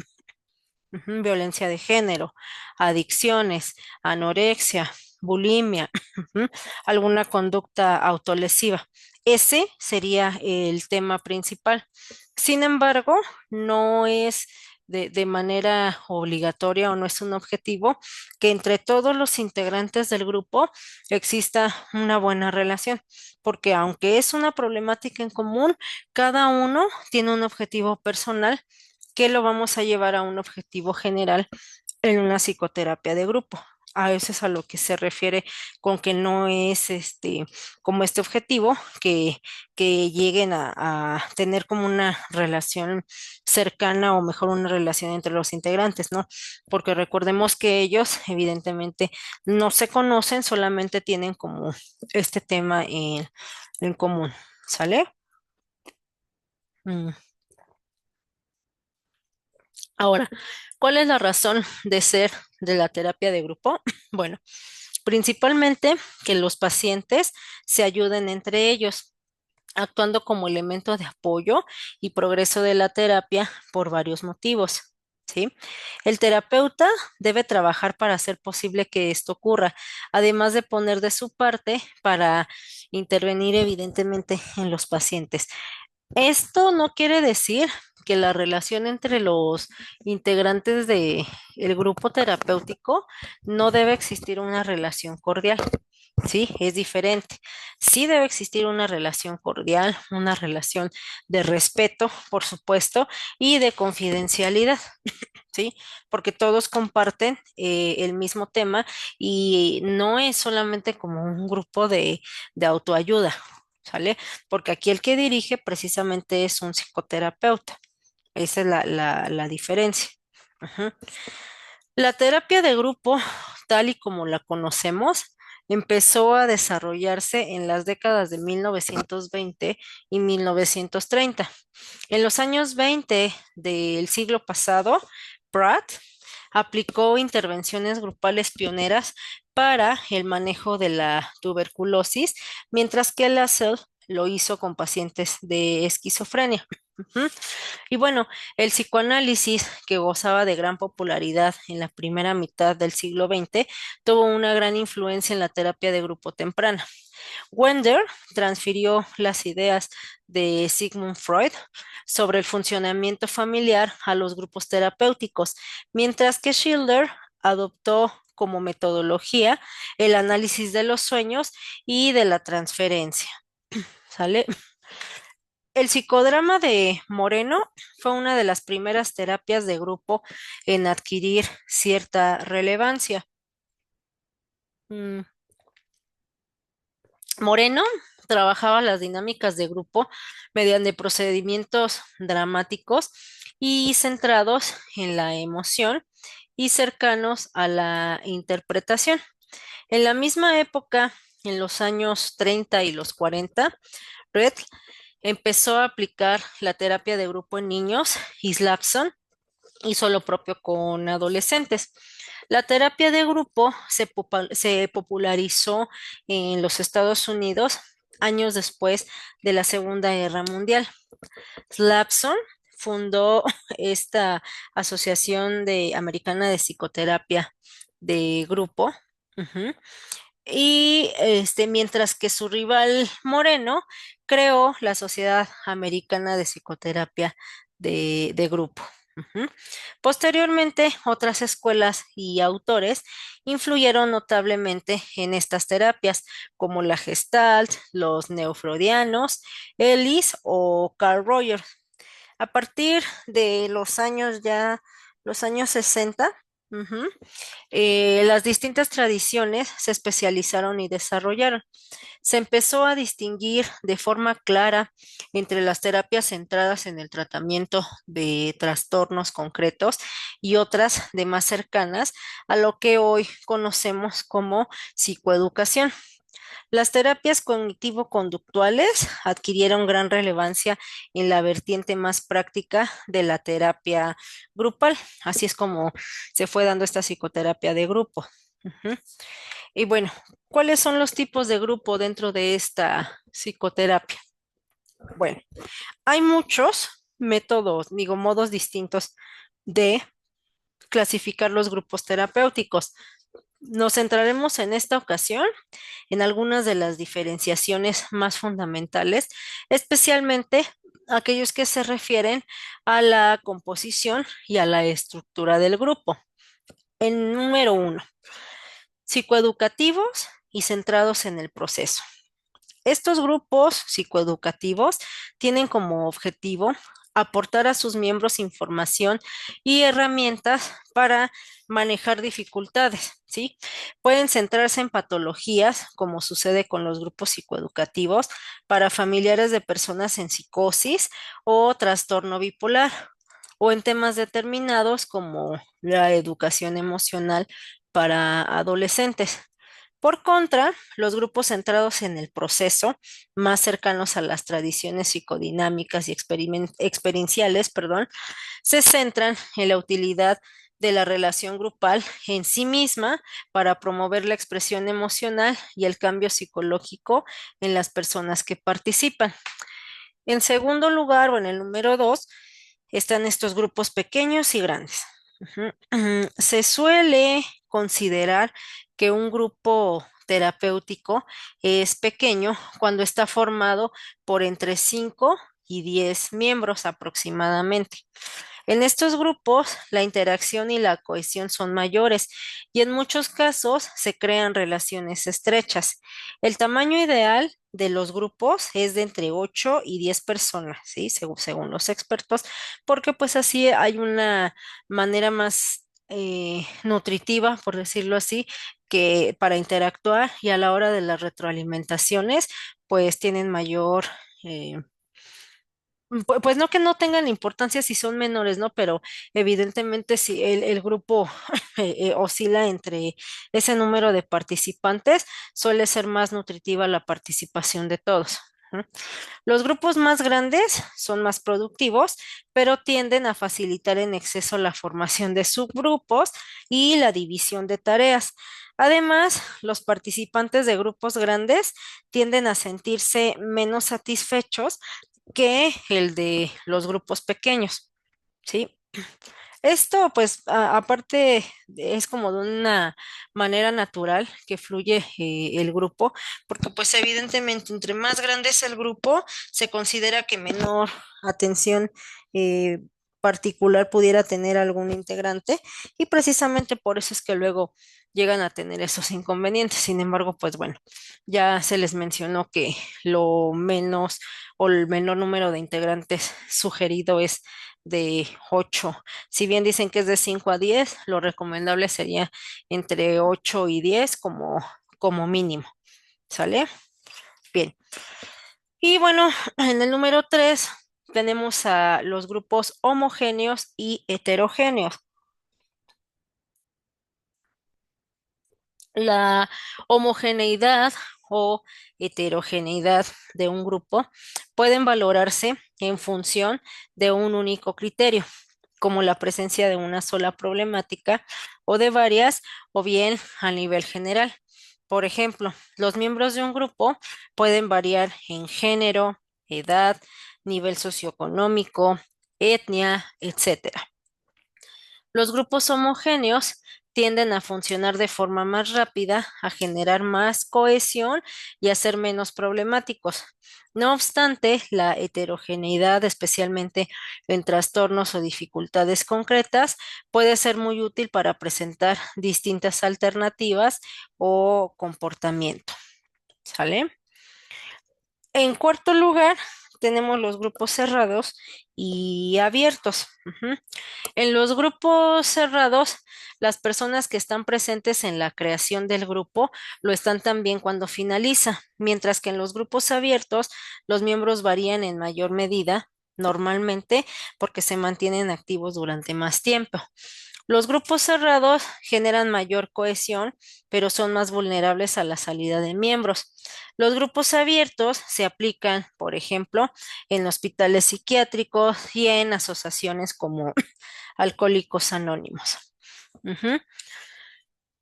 Speaker 1: ujú, violencia de género, adicciones, anorexia, bulimia, ujú, alguna conducta autolesiva. Ese sería el tema principal. Sin embargo, no es de manera obligatoria o no es un objetivo que entre todos los integrantes del grupo exista una buena relación, porque aunque es una problemática en común, cada uno tiene un objetivo personal que lo vamos a llevar a un objetivo general en una psicoterapia de grupo. A eso es a lo que se refiere con que no es como este objetivo que lleguen a tener como una relación cercana o mejor una relación entre los integrantes, ¿no? Porque recordemos que ellos evidentemente no se conocen, solamente tienen como este tema en común, ¿sale? Mm. Ahora, ¿cuál es la razón de ser de la terapia de grupo? Bueno, principalmente que los pacientes se ayuden entre ellos, actuando como elemento de apoyo y progreso de la terapia por varios motivos. ¿Sí? El terapeuta debe trabajar para hacer posible que esto ocurra, además de poner de su parte para intervenir evidentemente en los pacientes. Esto no quiere decir que la relación entre los integrantes de el grupo terapéutico no debe existir una relación cordial. Sí, es diferente. Sí debe existir una relación cordial, una relación de respeto, por supuesto, y de confidencialidad, ¿sí? Porque todos comparten el mismo tema y no es solamente como un grupo de autoayuda, ¿sale? Porque aquí el que dirige precisamente es un psicoterapeuta. Esa es la diferencia. Ujú. La terapia de grupo, tal y como la conocemos, empezó a desarrollarse en las décadas de 1920 y 1930. En los años 20 del siglo pasado, Pratt aplicó intervenciones grupales pioneras para el manejo de la tuberculosis, mientras que Lascelles lo hizo con pacientes de esquizofrenia. Ujú. Y bueno, el psicoanálisis, que gozaba de gran popularidad en la primera mitad del siglo XX, tuvo una gran influencia en la terapia de grupo temprana. Wender transfirió las ideas de Sigmund Freud sobre el funcionamiento familiar a los grupos terapéuticos, mientras que Schiller adoptó como metodología el análisis de los sueños y de la transferencia. ¿Sale? El psicodrama de Moreno fue una de las primeras terapias de grupo en adquirir cierta relevancia. Mm, Moreno trabajaba las dinámicas de grupo mediante procedimientos dramáticos y centrados en la emoción y cercanos a la interpretación. En la misma época, en los años 30 y los 40, Red empezó a aplicar la terapia de grupo en niños y Slapson hizo lo propio con adolescentes. La terapia de grupo se popularizó en los Estados Unidos años después de la Segunda Guerra Mundial. Slapson fundó esta Asociación Americana de Psicoterapia de Grupo. Ujú. Y mientras que su rival Moreno creó la Sociedad Americana de Psicoterapia de Grupo. Ujú. Posteriormente, otras escuelas y autores influyeron notablemente en estas terapias, como la Gestalt, los neofreudianos, Ellis o Carl Rogers. A partir de los años 60, ujú, las distintas tradiciones se especializaron y desarrollaron. Se empezó a distinguir de forma clara entre las terapias centradas en el tratamiento de trastornos concretos y otras de más cercanas a lo que hoy conocemos como psicoeducación. Las terapias cognitivo-conductuales adquirieron gran relevancia en la vertiente más práctica de la terapia grupal. Así es como se fue dando esta psicoterapia de grupo. Ujú. Y bueno, ¿cuáles son los tipos de grupo dentro de esta psicoterapia? Bueno, hay muchos métodos, digo, modos distintos de clasificar los grupos terapéuticos. Nos centraremos en esta ocasión en algunas de las diferenciaciones más fundamentales, especialmente aquellos que se refieren a la composición y a la estructura del grupo. En número uno, psicoeducativos y centrados en el proceso. Estos grupos psicoeducativos tienen como objetivo aportar a sus miembros información y herramientas para manejar dificultades, ¿sí? Pueden centrarse en patologías, como sucede con los grupos psicoeducativos, para familiares de personas en psicosis o trastorno bipolar, o en temas determinados como la educación emocional para adolescentes. Por contra, los grupos centrados en el proceso, más cercanos a las tradiciones psicodinámicas y experienciales, perdón, se centran en la utilidad de la relación grupal en sí misma para promover la expresión emocional y el cambio psicológico en las personas que participan. En segundo lugar, o en el número dos, están estos grupos pequeños y grandes. Ujú. Se suele considerar que un grupo terapéutico es pequeño cuando está formado por entre 5 y 10 miembros aproximadamente. En estos grupos, la interacción y la cohesión son mayores y en muchos casos se crean relaciones estrechas. El tamaño ideal de los grupos es de entre 8 y 10 personas, ¿sí? Según los expertos, porque pues así hay una manera más nutritiva, por decirlo así, que para interactuar, y a la hora de las retroalimentaciones, pues tienen mayor... Pues no que no tengan importancia si son menores, ¿no? Pero evidentemente si el grupo oscila entre ese número de participantes, suele ser más nutritiva la participación de todos. ¿No? Los grupos más grandes son más productivos, pero tienden a facilitar en exceso la formación de subgrupos y la división de tareas. Además, los participantes de grupos grandes tienden a sentirse menos satisfechos que el de los grupos pequeños, ¿sí? Esto, pues, aparte, es como de una manera natural que fluye el grupo, porque pues evidentemente entre más grande es el grupo, se considera que menor atención eh, particular pudiera tener algún integrante, y precisamente por eso es que luego llegan a tener esos inconvenientes. Sin embargo, pues bueno, ya se les mencionó que lo menos o el menor número de integrantes sugerido es de 8. Si bien dicen que es de 5 a 10, lo recomendable sería entre 8 y 10 como mínimo. ¿Sale? Bien. Y bueno, en el número 3 tenemos a los grupos homogéneos y heterogéneos. La homogeneidad o heterogeneidad de un grupo pueden valorarse en función de un único criterio, como la presencia de una sola problemática o de varias, o bien a nivel general. Por ejemplo, los miembros de un grupo pueden variar en género, edad, nivel socioeconómico, etnia, etcétera. Los grupos homogéneos tienden a funcionar de forma más rápida, a generar más cohesión y a ser menos problemáticos. No obstante, la heterogeneidad, especialmente en trastornos o dificultades concretas, puede ser muy útil para presentar distintas alternativas o comportamiento. ¿Sale? En cuarto lugar, tenemos los grupos cerrados y abiertos. Ujú. En los grupos cerrados, las personas que están presentes en la creación del grupo lo están también cuando finaliza, mientras que en los grupos abiertos, los miembros varían en mayor medida, normalmente porque se mantienen activos durante más tiempo. Los grupos cerrados generan mayor cohesión, pero son más vulnerables a la salida de miembros. Los grupos abiertos se aplican, por ejemplo, en hospitales psiquiátricos y en asociaciones como Alcohólicos Anónimos. Ujú.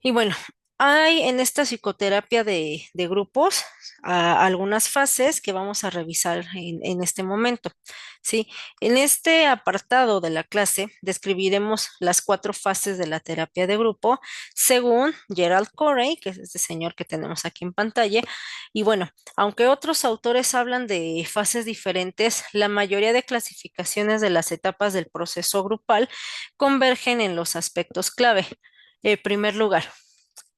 Speaker 1: Y bueno, hay en esta psicoterapia de grupos algunas fases que vamos a revisar en este momento. ¿Sí? En este apartado de la clase describiremos las 4 fases de la terapia de grupo según Gerald Corey, que es este señor que tenemos aquí en pantalla. Y bueno, aunque otros autores hablan de fases diferentes, la mayoría de clasificaciones de las etapas del proceso grupal convergen en los aspectos clave. En primer lugar,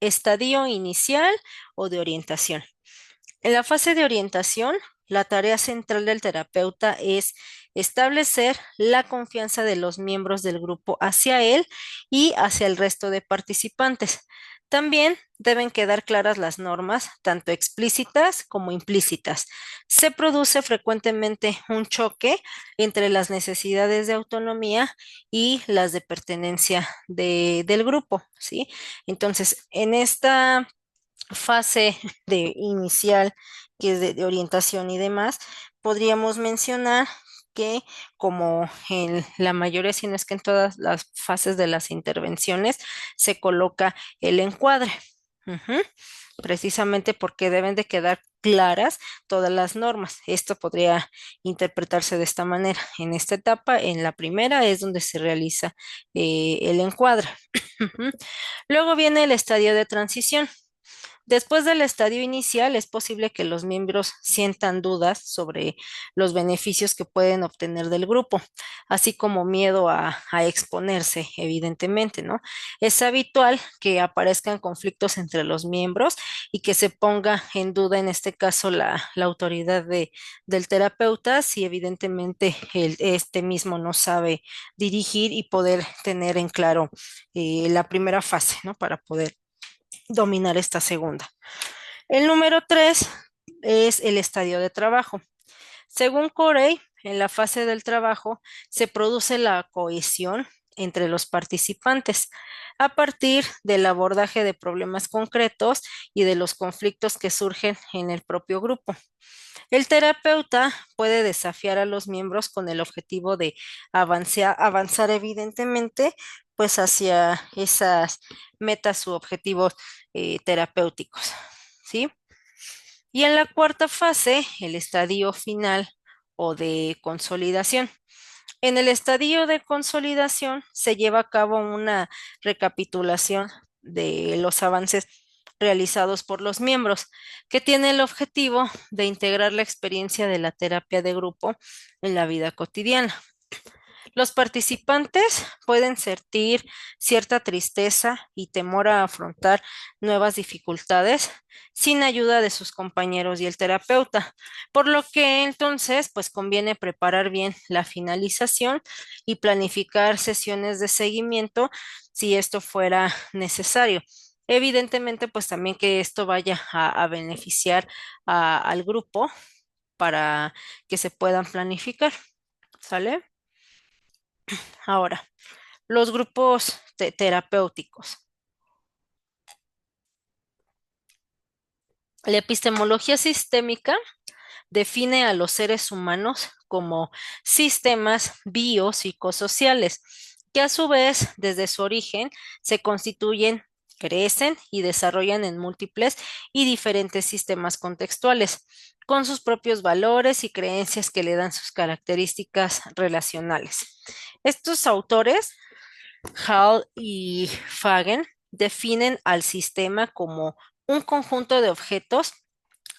Speaker 1: estadio inicial o de orientación. En la fase de orientación, la tarea central del terapeuta es establecer la confianza de los miembros del grupo hacia él y hacia el resto de participantes. También deben quedar claras las normas, tanto explícitas como implícitas. Se produce frecuentemente un choque entre las necesidades de autonomía y las de pertenencia del grupo, ¿sí? Entonces, en esta fase de inicial, que es de orientación y demás, podríamos mencionar que como en la mayoría, si no es que en todas las fases de las intervenciones, se coloca el encuadre. Ujú. Precisamente porque deben de quedar claras todas las normas. Esto podría interpretarse de esta manera. En esta etapa, en la primera, es donde se realiza el encuadre. Ujú. Luego viene el estadio de transición. Después del estadio inicial, es posible que los miembros sientan dudas sobre los beneficios que pueden obtener del grupo, así como miedo a exponerse, evidentemente, ¿no? Es habitual que aparezcan conflictos entre los miembros y que se ponga en duda, en este caso, la autoridad del terapeuta, si evidentemente este mismo no sabe dirigir y poder tener en claro la primera fase, ¿no? Para poder dominar esta segunda. El número 3 es el estadio de trabajo. Según Corey, en la fase del trabajo se produce la cohesión entre los participantes a partir del abordaje de problemas concretos y de los conflictos que surgen en el propio grupo. El terapeuta puede desafiar a los miembros con el objetivo de avanzar evidentemente pues hacia esas metas u objetivos terapéuticos, ¿sí? Y en la cuarta fase, el estadio final o de consolidación. En el estadio de consolidación se lleva a cabo una recapitulación de los avances realizados por los miembros, que tiene el objetivo de integrar la experiencia de la terapia de grupo en la vida cotidiana. Los participantes pueden sentir cierta tristeza y temor a afrontar nuevas dificultades sin ayuda de sus compañeros y el terapeuta, por lo que entonces pues conviene preparar bien la finalización y planificar sesiones de seguimiento si esto fuera necesario. Evidentemente, pues también que esto vaya a beneficiar al grupo para que se puedan planificar. ¿Sale? Ahora, los grupos terapéuticos. La epistemología sistémica define a los seres humanos como sistemas biopsicosociales, que a su vez, desde su origen, se constituyen, crecen y desarrollan en múltiples y diferentes sistemas contextuales, con sus propios valores y creencias que le dan sus características relacionales. Estos autores Hall y Fagen definen al sistema como un conjunto de objetos,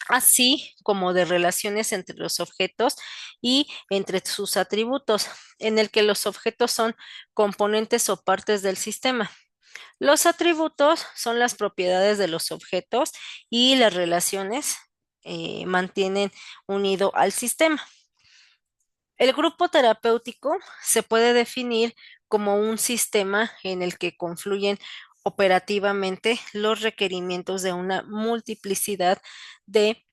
Speaker 1: así como de relaciones entre los objetos y entre sus atributos, en el que los objetos son componentes o partes del sistema. Los atributos son las propiedades de los objetos y las relaciones mantienen unido al sistema. El grupo terapéutico se puede definir como un sistema en el que confluyen operativamente los requerimientos de una multiplicidad de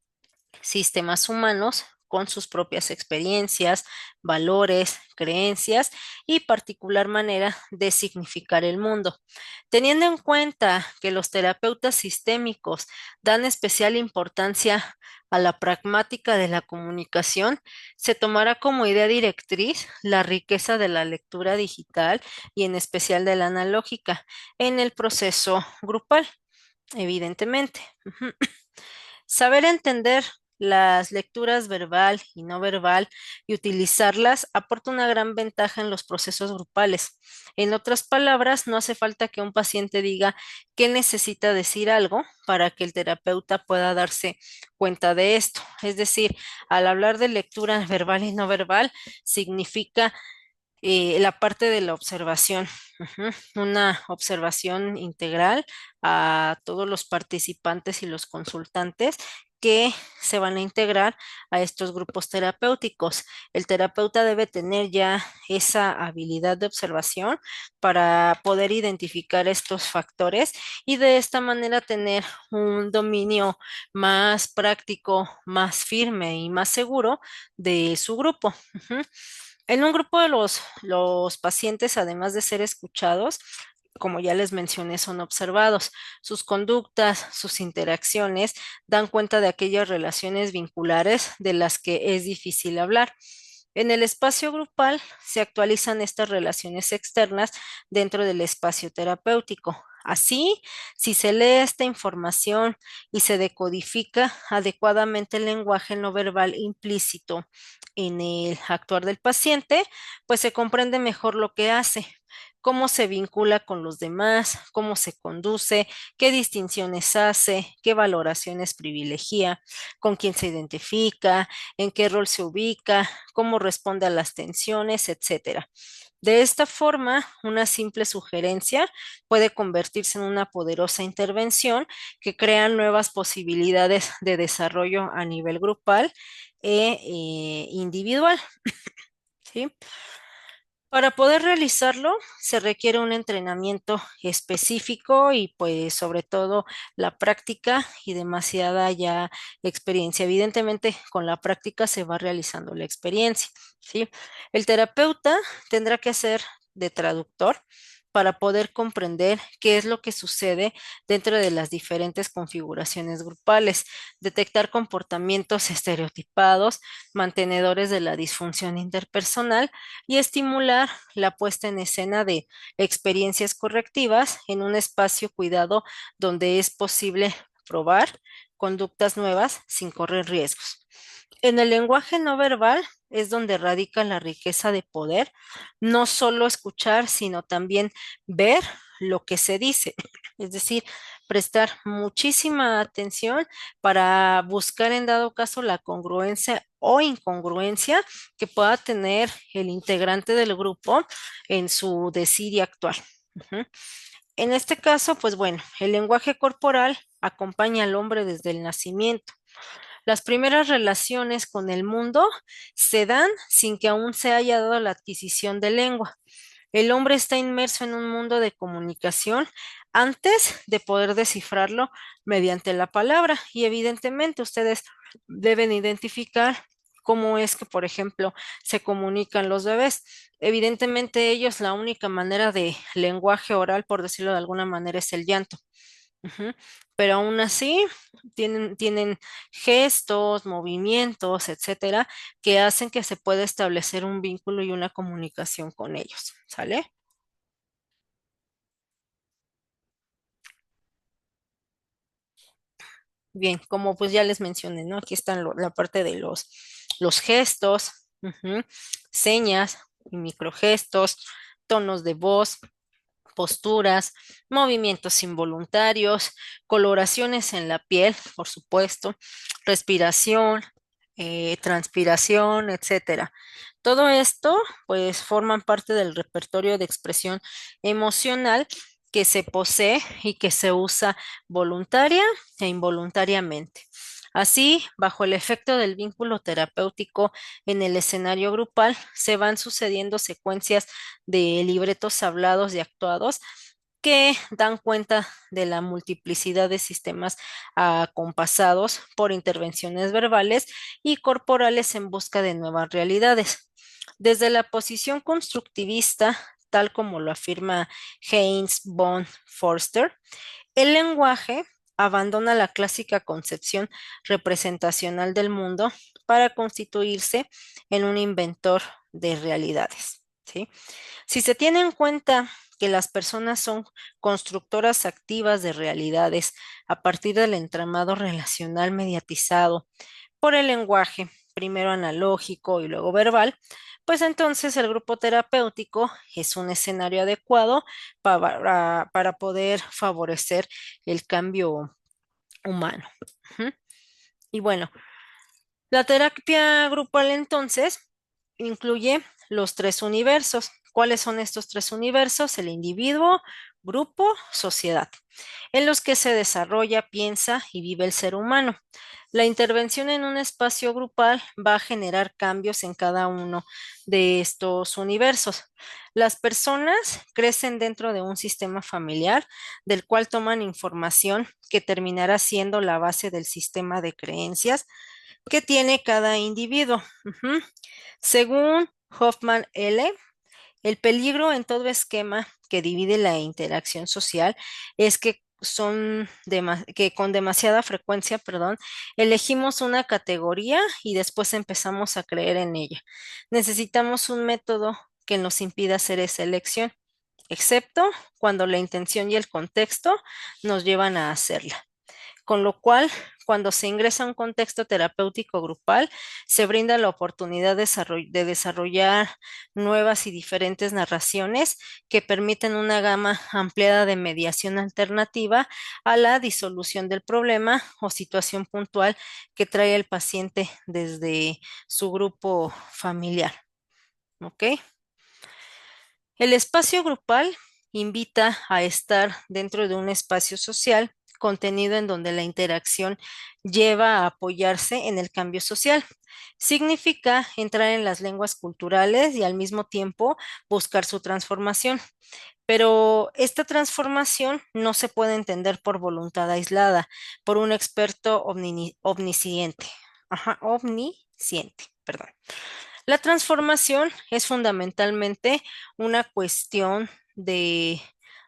Speaker 1: sistemas humanos con sus propias experiencias, valores, creencias y particular manera de significar el mundo. Teniendo en cuenta que los terapeutas sistémicos dan especial importancia a la pragmática de la comunicación, se tomará como idea directriz la riqueza de la lectura digital y en especial de la analógica en el proceso grupal, evidentemente. Ujú. Saber entender las lecturas verbal y no verbal y utilizarlas aporta una gran ventaja en los procesos grupales. En otras palabras, no hace falta que un paciente diga que necesita decir algo para que el terapeuta pueda darse cuenta de esto. Es decir, al hablar de lectura verbal y no verbal, significa la parte de la observación, ujú, una observación integral a todos los participantes y los consultantes que se van a integrar a estos grupos terapéuticos. El terapeuta debe tener ya esa habilidad de observación para poder identificar estos factores y de esta manera tener un dominio más práctico, más firme y más seguro de su grupo. Ujú. En un grupo de los pacientes, además de ser escuchados, como ya les mencioné, son observados. Sus conductas, sus interacciones dan cuenta de aquellas relaciones vinculares de las que es difícil hablar. En el espacio grupal se actualizan estas relaciones externas dentro del espacio terapéutico. Así, si se lee esta información y se decodifica adecuadamente el lenguaje no verbal implícito en el actuar del paciente, pues se comprende mejor lo que hace, cómo se vincula con los demás, cómo se conduce, qué distinciones hace, qué valoraciones privilegia, con quién se identifica, en qué rol se ubica, cómo responde a las tensiones, etcétera. De esta forma, una simple sugerencia puede convertirse en una poderosa intervención que crea nuevas posibilidades de desarrollo a nivel grupal e individual, ¿sí? Para poder realizarlo se requiere un entrenamiento específico y pues sobre todo la práctica y demasiada ya experiencia. Evidentemente con la práctica se va realizando la experiencia, ¿sí? El terapeuta tendrá que ser de traductor para poder comprender qué es lo que sucede dentro de las diferentes configuraciones grupales, detectar comportamientos estereotipados, mantenedores de la disfunción interpersonal y estimular la puesta en escena de experiencias correctivas en un espacio cuidado donde es posible probar conductas nuevas sin correr riesgos. En el lenguaje no verbal es donde radica la riqueza de poder, no solo escuchar, sino también ver lo que se dice, es decir, prestar muchísima atención para buscar en dado caso la congruencia o incongruencia que pueda tener el integrante del grupo en su decir y actuar. Ujú. En este caso, pues bueno, el lenguaje corporal acompaña al hombre desde el nacimiento. Las primeras relaciones con el mundo se dan sin que aún se haya dado la adquisición de lengua. El hombre está inmerso en un mundo de comunicación antes de poder descifrarlo mediante la palabra y evidentemente ustedes deben identificar cómo es que, por ejemplo, se comunican los bebés. Evidentemente ellos la única manera de lenguaje oral, por decirlo de alguna manera, es el llanto. Ujú. Pero aún así tienen gestos, movimientos, etcétera, que hacen que se pueda establecer un vínculo y una comunicación con ellos, ¿sale? Bien, como pues ya les mencioné, ¿no? Aquí están la parte de los gestos, ujú, señas y microgestos, tonos de voz, posturas, movimientos involuntarios, coloraciones en la piel, por supuesto, respiración, transpiración, etcétera. Todo esto, pues, forman parte del repertorio de expresión emocional que se posee y que se usa voluntaria e involuntariamente. Así, bajo el efecto del vínculo terapéutico en el escenario grupal, se van sucediendo secuencias de libretos hablados y actuados que dan cuenta de la multiplicidad de sistemas acompasados por intervenciones verbales y corporales en busca de nuevas realidades. Desde la posición constructivista, tal como lo afirma Haynes von Forster, el lenguaje abandona la clásica concepción representacional del mundo para constituirse en un inventor de realidades, ¿sí? Si se tiene en cuenta que las personas son constructoras activas de realidades a partir del entramado relacional mediatizado por el lenguaje, primero analógico y luego verbal, pues entonces el grupo terapéutico es un escenario adecuado para poder favorecer el cambio humano. Ujú. Y bueno, la terapia grupal entonces incluye los tres universos. ¿Cuáles son estos tres universos? El individuo, grupo, sociedad, en los que se desarrolla, piensa y vive el ser humano. La intervención en un espacio grupal va a generar cambios en cada uno de estos universos. Las personas crecen dentro de un sistema familiar del cual toman información que terminará siendo la base del sistema de creencias que tiene cada individuo. Ujú. Según Hoffman L., el peligro en todo esquema que divide la interacción social es que que con demasiada frecuencia, perdón, elegimos una categoría y después empezamos a creer en ella. Necesitamos un método que nos impida hacer esa elección, excepto cuando la intención y el contexto nos llevan a hacerla. Con lo cual, cuando se ingresa a un contexto terapéutico grupal, se brinda la oportunidad de desarrollar nuevas y diferentes narraciones que permiten una gama ampliada de mediación alternativa a la disolución del problema o situación puntual que trae el paciente desde su grupo familiar. ¿Ok? El espacio grupal invita a estar dentro de un espacio social contenido en donde la interacción lleva a apoyarse en el cambio social. Significa entrar en las lenguas culturales y al mismo tiempo buscar su transformación. Pero esta transformación no se puede entender por voluntad aislada, por un experto omnisciente. Ajá, omnisciente, perdón. La transformación es fundamentalmente una cuestión de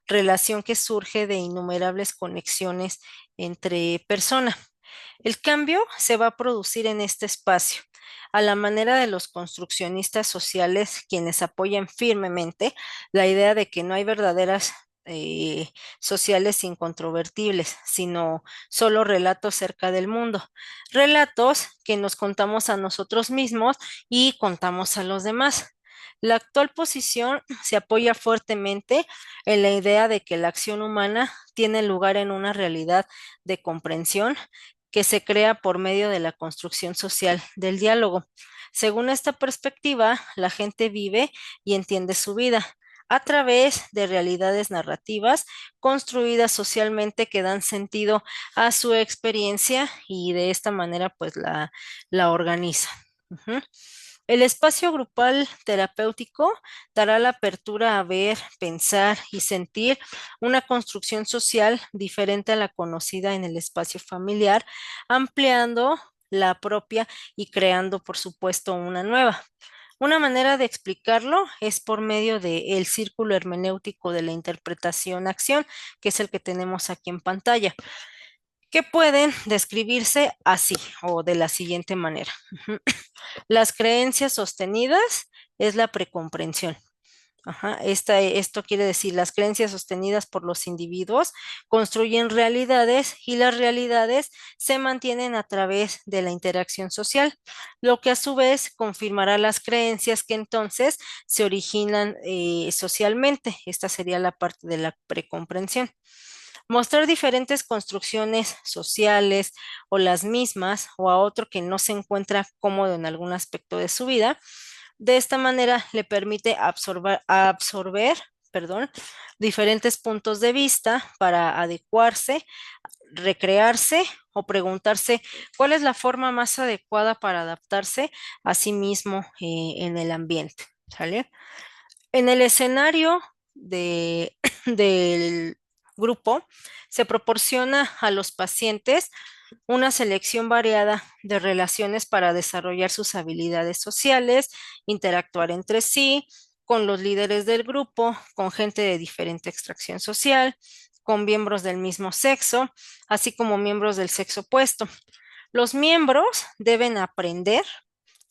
Speaker 1: relación que surge de innumerables conexiones entre personas. El cambio se va a producir en este espacio, a la manera de los construccionistas sociales, quienes apoyan firmemente la idea de que no hay verdaderas sociales incontrovertibles, sino solo relatos cerca del mundo, relatos que nos contamos a nosotros mismos y contamos a los demás. La actual posición se apoya fuertemente en la idea de que la acción humana tiene lugar en una realidad de comprensión que se crea por medio de la construcción social del diálogo. Según esta perspectiva, la gente vive y entiende su vida a través de realidades narrativas construidas socialmente que dan sentido a su experiencia y de esta manera pues la organiza. Ujú. El espacio grupal terapéutico dará la apertura a ver, pensar y sentir una construcción social diferente a la conocida en el espacio familiar, ampliando la propia y creando, por supuesto, una nueva. Una manera de explicarlo es por medio del círculo hermenéutico de la interpretación-acción, que es el que tenemos aquí en pantalla, que pueden describirse así o de la siguiente manera. Las creencias sostenidas es la precomprensión. Ajá, esto quiere decir, las creencias sostenidas por los individuos construyen realidades y las realidades se mantienen a través de la interacción social, lo que a su vez confirmará las creencias que entonces se originan socialmente. Esta sería la parte de la precomprensión. Mostrar diferentes construcciones sociales o las mismas o a otro que no se encuentra cómodo en algún aspecto de su vida. De esta manera le permite absorber, perdón, diferentes puntos de vista para adecuarse, recrearse o preguntarse cuál es la forma más adecuada para adaptarse a sí mismo en el ambiente. ¿Sale? En el escenario del grupo se proporciona a los pacientes una selección variada de relaciones para desarrollar sus habilidades sociales, interactuar entre sí, con los líderes del grupo, con gente de diferente extracción social, con miembros del mismo sexo, así como miembros del sexo opuesto. Los miembros deben aprender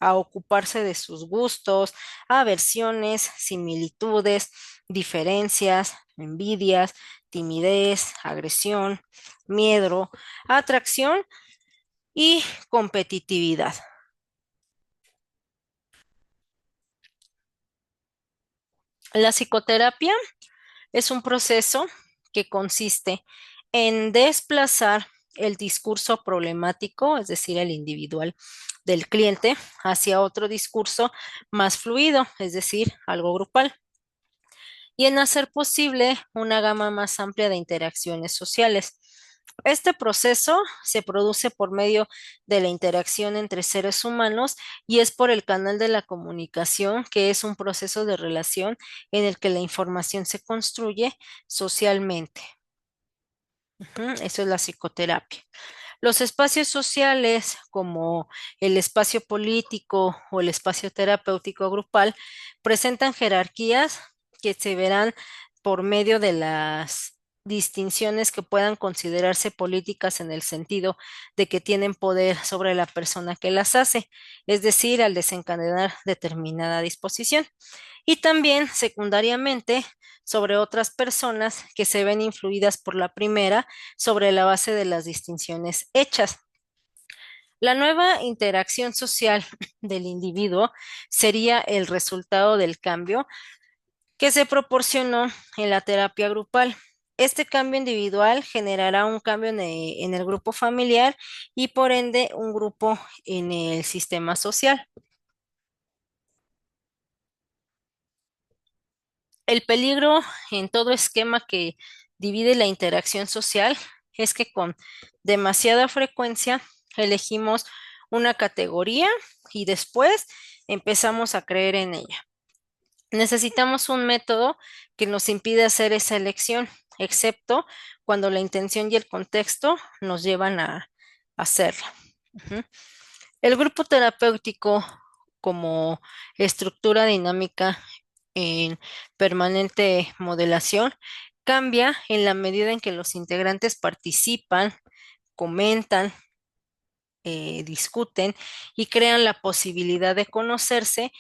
Speaker 1: a ocuparse de sus gustos, aversiones, similitudes, diferencias, envidias, timidez, agresión, miedo, atracción y competitividad. La psicoterapia es un proceso que consiste en desplazar el discurso problemático, es decir, el individual del cliente, hacia otro discurso más fluido, es decir, algo grupal. y en hacer posible una gama más amplia de interacciones sociales. Este proceso se produce por medio de la interacción entre seres humanos y es por el canal de la comunicación, que es un proceso de relación en el que la información se construye socialmente. Eso es la psicoterapia. Los espacios sociales, como el espacio político o el espacio terapéutico grupal, presentan jerarquías que se verán por medio de las distinciones que puedan considerarse políticas en el sentido de que tienen poder sobre la persona que las hace, es decir, al desencadenar determinada disposición. Y también, secundariamente, sobre otras personas que se ven influidas por la primera sobre la base de las distinciones hechas. La nueva interacción social del individuo sería el resultado del cambio que se proporcionó en la terapia grupal. Este cambio individual generará un cambio en el grupo familiar y por ende un grupo en el sistema social. El peligro en todo esquema que divide la interacción social es que con demasiada frecuencia elegimos una categoría y después empezamos a creer en ella. Necesitamos un método que nos impide hacer esa elección, excepto cuando la intención y el contexto nos llevan a hacerla. Ujú. El grupo terapéutico como estructura dinámica en permanente modelación cambia en la medida en que los integrantes participan, comentan, discuten y crean la posibilidad de conocerse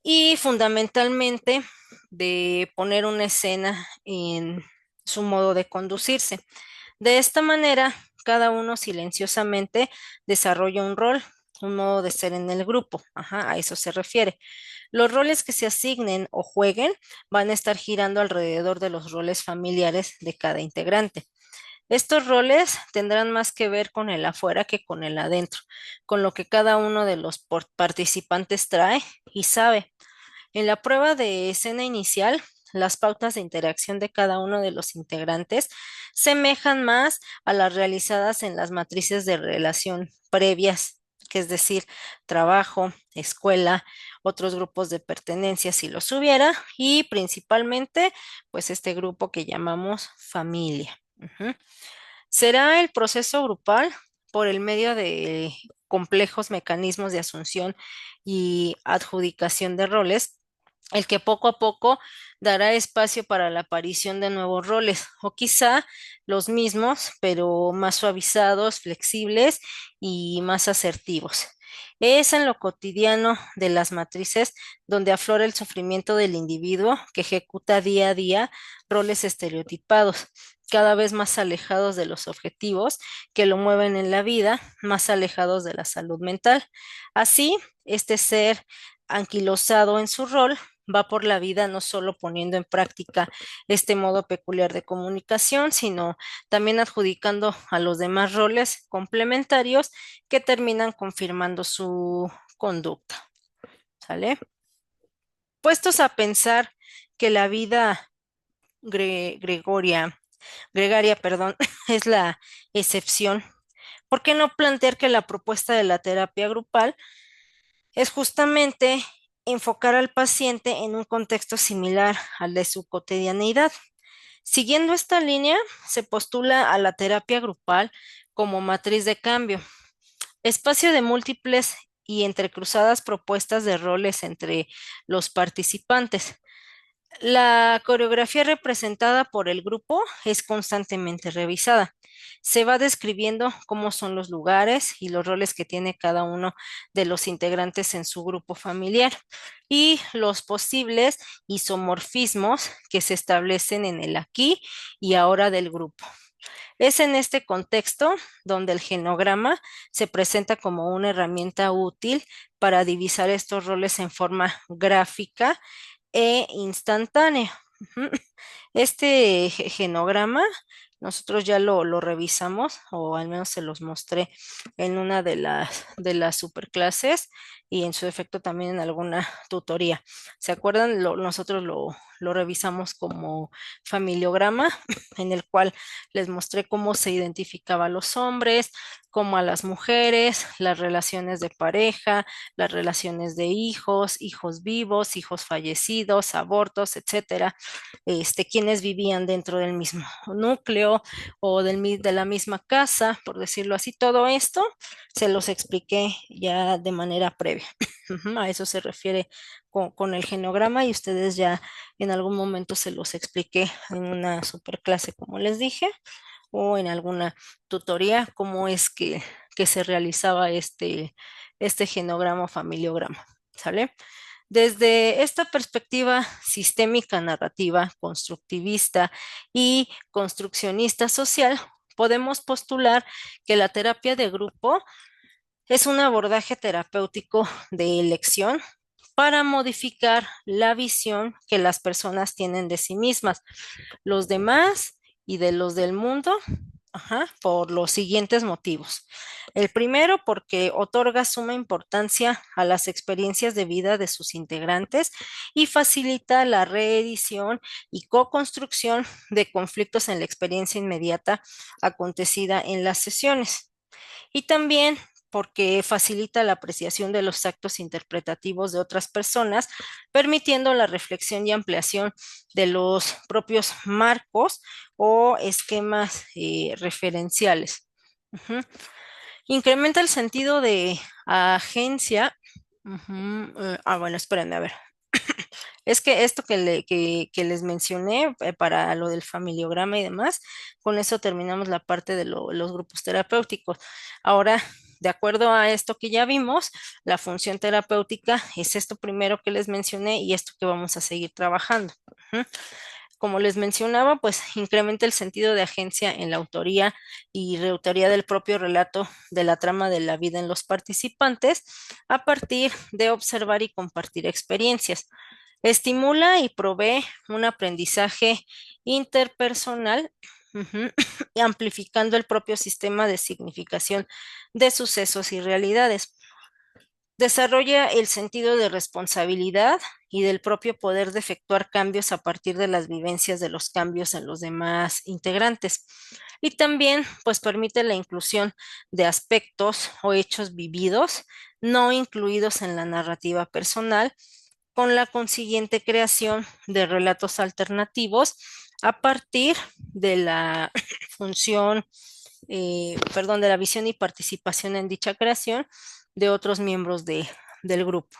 Speaker 1: y fundamentalmente de poner una escena en su modo de conducirse. De esta manera, cada uno silenciosamente desarrolla un rol, un modo de ser en el grupo. Ajá, a eso se refiere. Los roles que se asignen o jueguen van a estar girando alrededor de los roles familiares de cada integrante. Estos roles tendrán más que ver con el afuera que con el adentro, con lo que cada uno de los participantes trae y sabe. En la prueba de escena inicial, las pautas de interacción de cada uno de los integrantes semejan más a las realizadas en las matrices de relación previas, que es decir, trabajo, escuela, otros grupos de pertenencia si los hubiera, y principalmente, pues este grupo que llamamos familia. Ujú. Será el proceso grupal por el medio de complejos mecanismos de asunción y adjudicación de roles el que poco a poco dará espacio para la aparición de nuevos roles, o quizá los mismos, pero más suavizados, flexibles y más asertivos. Es en lo cotidiano de las matrices donde aflora el sufrimiento del individuo que ejecuta día a día roles estereotipados, cada vez más alejados de los objetivos que lo mueven en la vida, más alejados de la salud mental. Así, este ser anquilosado en su rol va por la vida no solo poniendo en práctica este modo peculiar de comunicación, sino también adjudicando a los demás roles complementarios que terminan confirmando su conducta. ¿Sale? Puestos a pensar que la vida gregaria, perdón, es la excepción, ¿por qué no plantear que la propuesta de la terapia grupal es justamente enfocar al paciente en un contexto similar al de su cotidianeidad? Siguiendo esta línea, se postula a la terapia grupal como matriz de cambio, espacio de múltiples y entrecruzadas propuestas de roles entre los participantes. La coreografía representada por el grupo es constantemente revisada. Se va describiendo cómo son los lugares y los roles que tiene cada uno de los integrantes en su grupo familiar y los posibles isomorfismos que se establecen en el aquí y ahora del grupo. Es en este contexto donde el genograma se presenta como una herramienta útil para divisar estos roles en forma gráfica e instantánea. Ujú. Este genograma nosotros ya lo revisamos o al menos se los mostré en una de las superclases y en su efecto también en alguna tutoría. ¿Se acuerdan? Nosotros lo revisamos como familiograma, en el cual les mostré cómo se identificaba a los hombres, cómo a las mujeres, las relaciones de pareja, las relaciones de hijos, hijos vivos, hijos fallecidos, abortos, etcétera, quienes vivían dentro del mismo núcleo o de la misma casa, por decirlo así. Todo esto se los expliqué ya de manera previa. A eso se refiere con el genograma, y ustedes ya en algún momento se los expliqué en una superclase, como les dije, o en alguna tutoría, cómo es que se realizaba este genograma o familiograma. ¿Sale? Desde esta perspectiva sistémica, narrativa, constructivista y construccionista social, podemos postular que la terapia de grupo es un abordaje terapéutico de elección para modificar la visión que las personas tienen de sí mismas, los demás y de los del mundo. Por los siguientes motivos. El primero, porque otorga suma importancia a las experiencias de vida de sus integrantes y facilita la reedición y co-construcción de conflictos en la experiencia inmediata acontecida en las sesiones. Y también porque facilita la apreciación de los actos interpretativos de otras personas, permitiendo la reflexión y ampliación de los propios marcos o esquemas referenciales. Ujú. Incrementa el sentido de agencia. Bueno, espérenme, a ver. Es que esto que les mencioné para lo del familiograma y demás, con eso terminamos la parte de los grupos terapéuticos. Ahora, de acuerdo a esto que ya vimos, la función terapéutica es esto primero que les mencioné y esto que vamos a seguir trabajando. Ujú. Como les mencionaba, pues incrementa el sentido de agencia en la autoría y reautoría del propio relato de la trama de la vida en los participantes a partir de observar y compartir experiencias. Estimula y provee un aprendizaje interpersonal, amplificando el propio sistema de significación de sucesos y realidades. Desarrolla el sentido de responsabilidad y del propio poder de efectuar cambios a partir de las vivencias de los cambios en los demás integrantes. Y también, pues, permite la inclusión de aspectos o hechos vividos no incluidos en la narrativa personal, con la consiguiente creación de relatos alternativos a partir de la función, perdón, de la visión y participación en dicha creación de otros miembros del grupo.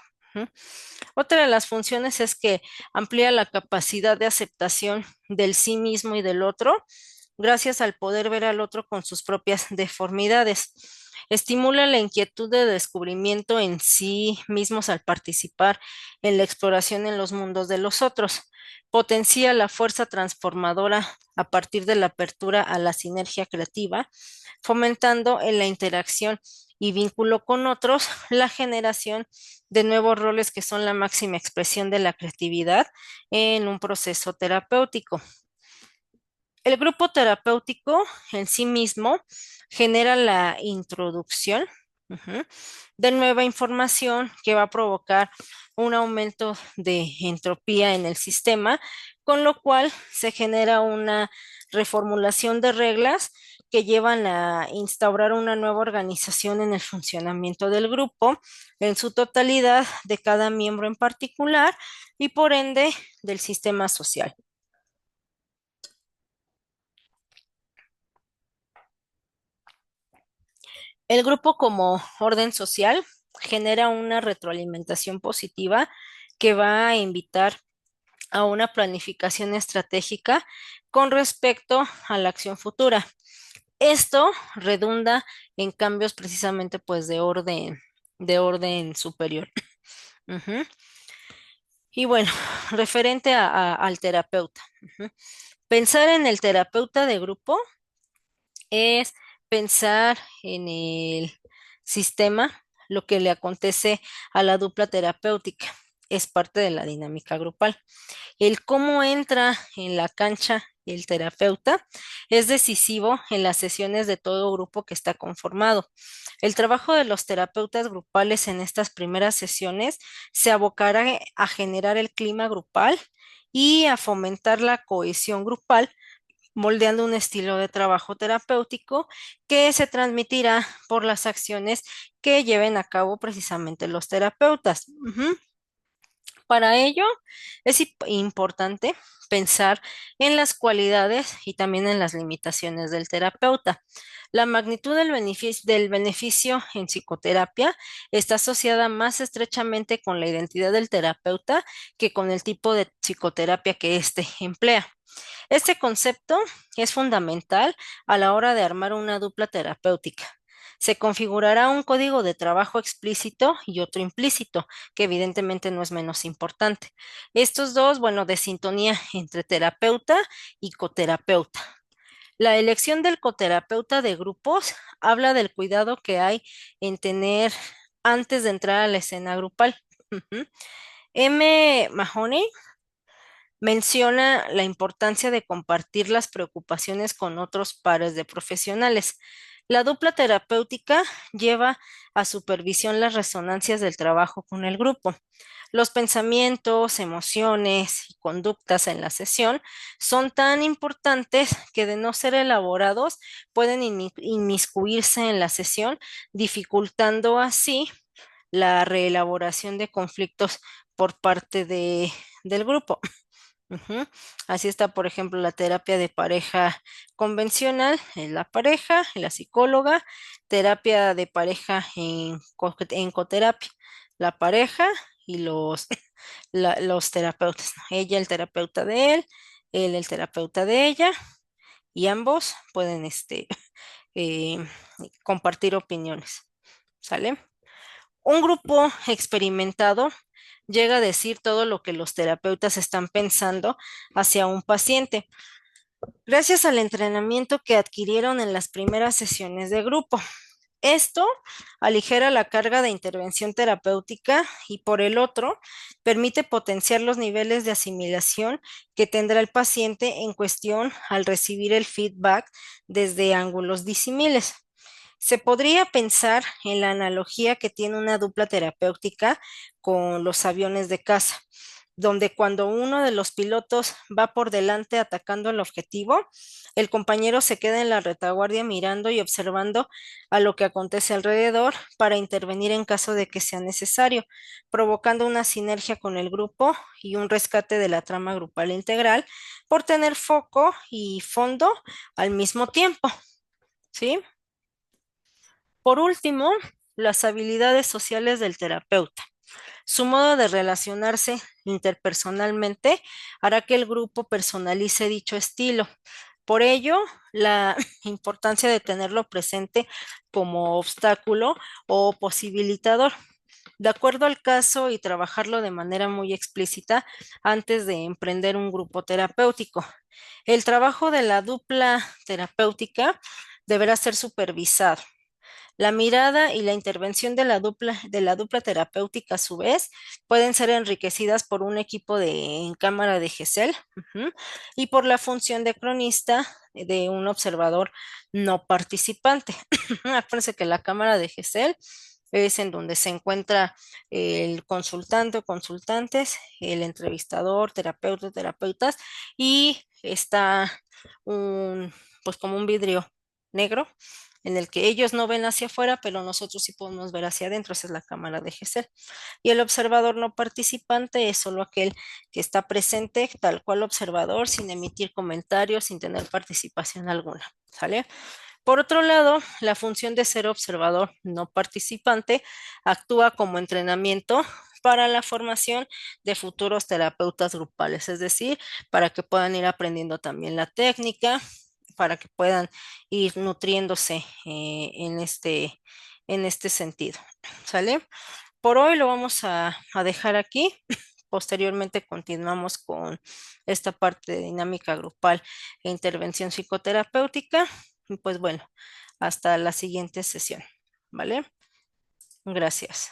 Speaker 1: Otra de las funciones es que amplía la capacidad de aceptación del sí mismo y del otro, gracias al poder ver al otro con sus propias deformidades. Estimula la inquietud de descubrimiento en sí mismos al participar en la exploración en los mundos de los otros. Potencia la fuerza transformadora a partir de la apertura a la sinergia creativa, fomentando en la interacción y vínculo con otros la generación de nuevos roles que son la máxima expresión de la creatividad en un proceso terapéutico. El grupo terapéutico en sí mismo genera la introducción de nueva información que va a provocar un aumento de entropía en el sistema, con lo cual se genera una reformulación de reglas que llevan a instaurar una nueva organización en el funcionamiento del grupo, en su totalidad, de cada miembro en particular y por ende del sistema social. El grupo como orden social genera una retroalimentación positiva que va a invitar a una planificación estratégica con respecto a la acción futura. Esto redunda en cambios precisamente pues de orden superior. Ujú. Y bueno, referente al terapeuta. Pensar en el terapeuta de grupo es pensar en el sistema, lo que le acontece a la dupla terapéutica. Es parte de la dinámica grupal. El cómo entra en la cancha el terapeuta es decisivo en las sesiones de todo grupo que está conformado. El trabajo de los terapeutas grupales en estas primeras sesiones se abocará a generar el clima grupal y a fomentar la cohesión grupal, moldeando un estilo de trabajo terapéutico que se transmitirá por las acciones que lleven a cabo precisamente los terapeutas. Ujú. Para ello es importante pensar en las cualidades y también en las limitaciones del terapeuta. La magnitud del beneficio en psicoterapia está asociada más estrechamente con la identidad del terapeuta que con el tipo de psicoterapia que éste emplea. Este concepto es fundamental a la hora de armar una dupla terapéutica. Se configurará un código de trabajo explícito y otro implícito, que evidentemente no es menos importante. Estos dos, bueno, de sintonía entre terapeuta y coterapeuta. La elección del coterapeuta de grupos habla del cuidado que hay en tener antes de entrar a la escena grupal. Ujú. M. Mahoney menciona la importancia de compartir las preocupaciones con otros pares de profesionales. La dupla terapéutica lleva a supervisión las resonancias del trabajo con el grupo. Los pensamientos, emociones y conductas en la sesión son tan importantes que de no ser elaborados pueden inmiscuirse en la sesión, dificultando así la reelaboración de conflictos por parte del grupo. Ujú. Así está, por ejemplo, la terapia de pareja convencional, en la pareja, la psicóloga, terapia de pareja en coterapia, la pareja y los terapeutas, ¿no? Ella el terapeuta de él el terapeuta de ella, y ambos pueden eh, compartir opiniones, ¿sale? Un grupo experimentado llega a decir todo lo que los terapeutas están pensando hacia un paciente, gracias al entrenamiento que adquirieron en las primeras sesiones de grupo. Esto aligera la carga de intervención terapéutica y por el otro permite potenciar los niveles de asimilación que tendrá el paciente en cuestión al recibir el feedback desde ángulos disímiles. Se podría pensar en la analogía que tiene una dupla terapéutica con los aviones de caza, donde cuando uno de los pilotos va por delante atacando el objetivo, el compañero se queda en la retaguardia mirando y observando a lo que acontece alrededor para intervenir en caso de que sea necesario, provocando una sinergia con el grupo y un rescate de la trama grupal integral por tener foco y fondo al mismo tiempo, ¿sí? Por último, las habilidades sociales del terapeuta. Su modo de relacionarse interpersonalmente hará que el grupo personalice dicho estilo. Por ello, la importancia de tenerlo presente como obstáculo o posibilitador, de acuerdo al caso, y trabajarlo de manera muy explícita antes de emprender un grupo terapéutico. El trabajo de la dupla terapéutica deberá ser supervisado. La mirada y la intervención de la dupla terapéutica, a su vez, pueden ser enriquecidas por un equipo en cámara de Gesell, ujú, y por la función de cronista de un observador no participante. Acuérdense que la cámara de Gesell es en donde se encuentra el consultante o consultantes, el entrevistador, terapeuta, terapeutas, y está un, pues como un vidrio negro en el que ellos no ven hacia afuera, pero nosotros sí podemos ver hacia adentro. Esa es la cámara de Gesell. Y el observador no participante es solo aquel que está presente tal cual observador, sin emitir comentarios, sin tener participación alguna. ¿Sale? Por otro lado, la función de ser observador no participante actúa como entrenamiento para la formación de futuros terapeutas grupales, es decir, para que puedan ir aprendiendo también la técnica, para que puedan ir nutriéndose en este sentido. ¿Sale? Por hoy lo vamos a dejar aquí. Posteriormente continuamos con esta parte de dinámica grupal e intervención psicoterapéutica. Y pues bueno, hasta la siguiente sesión. ¿Vale? Gracias.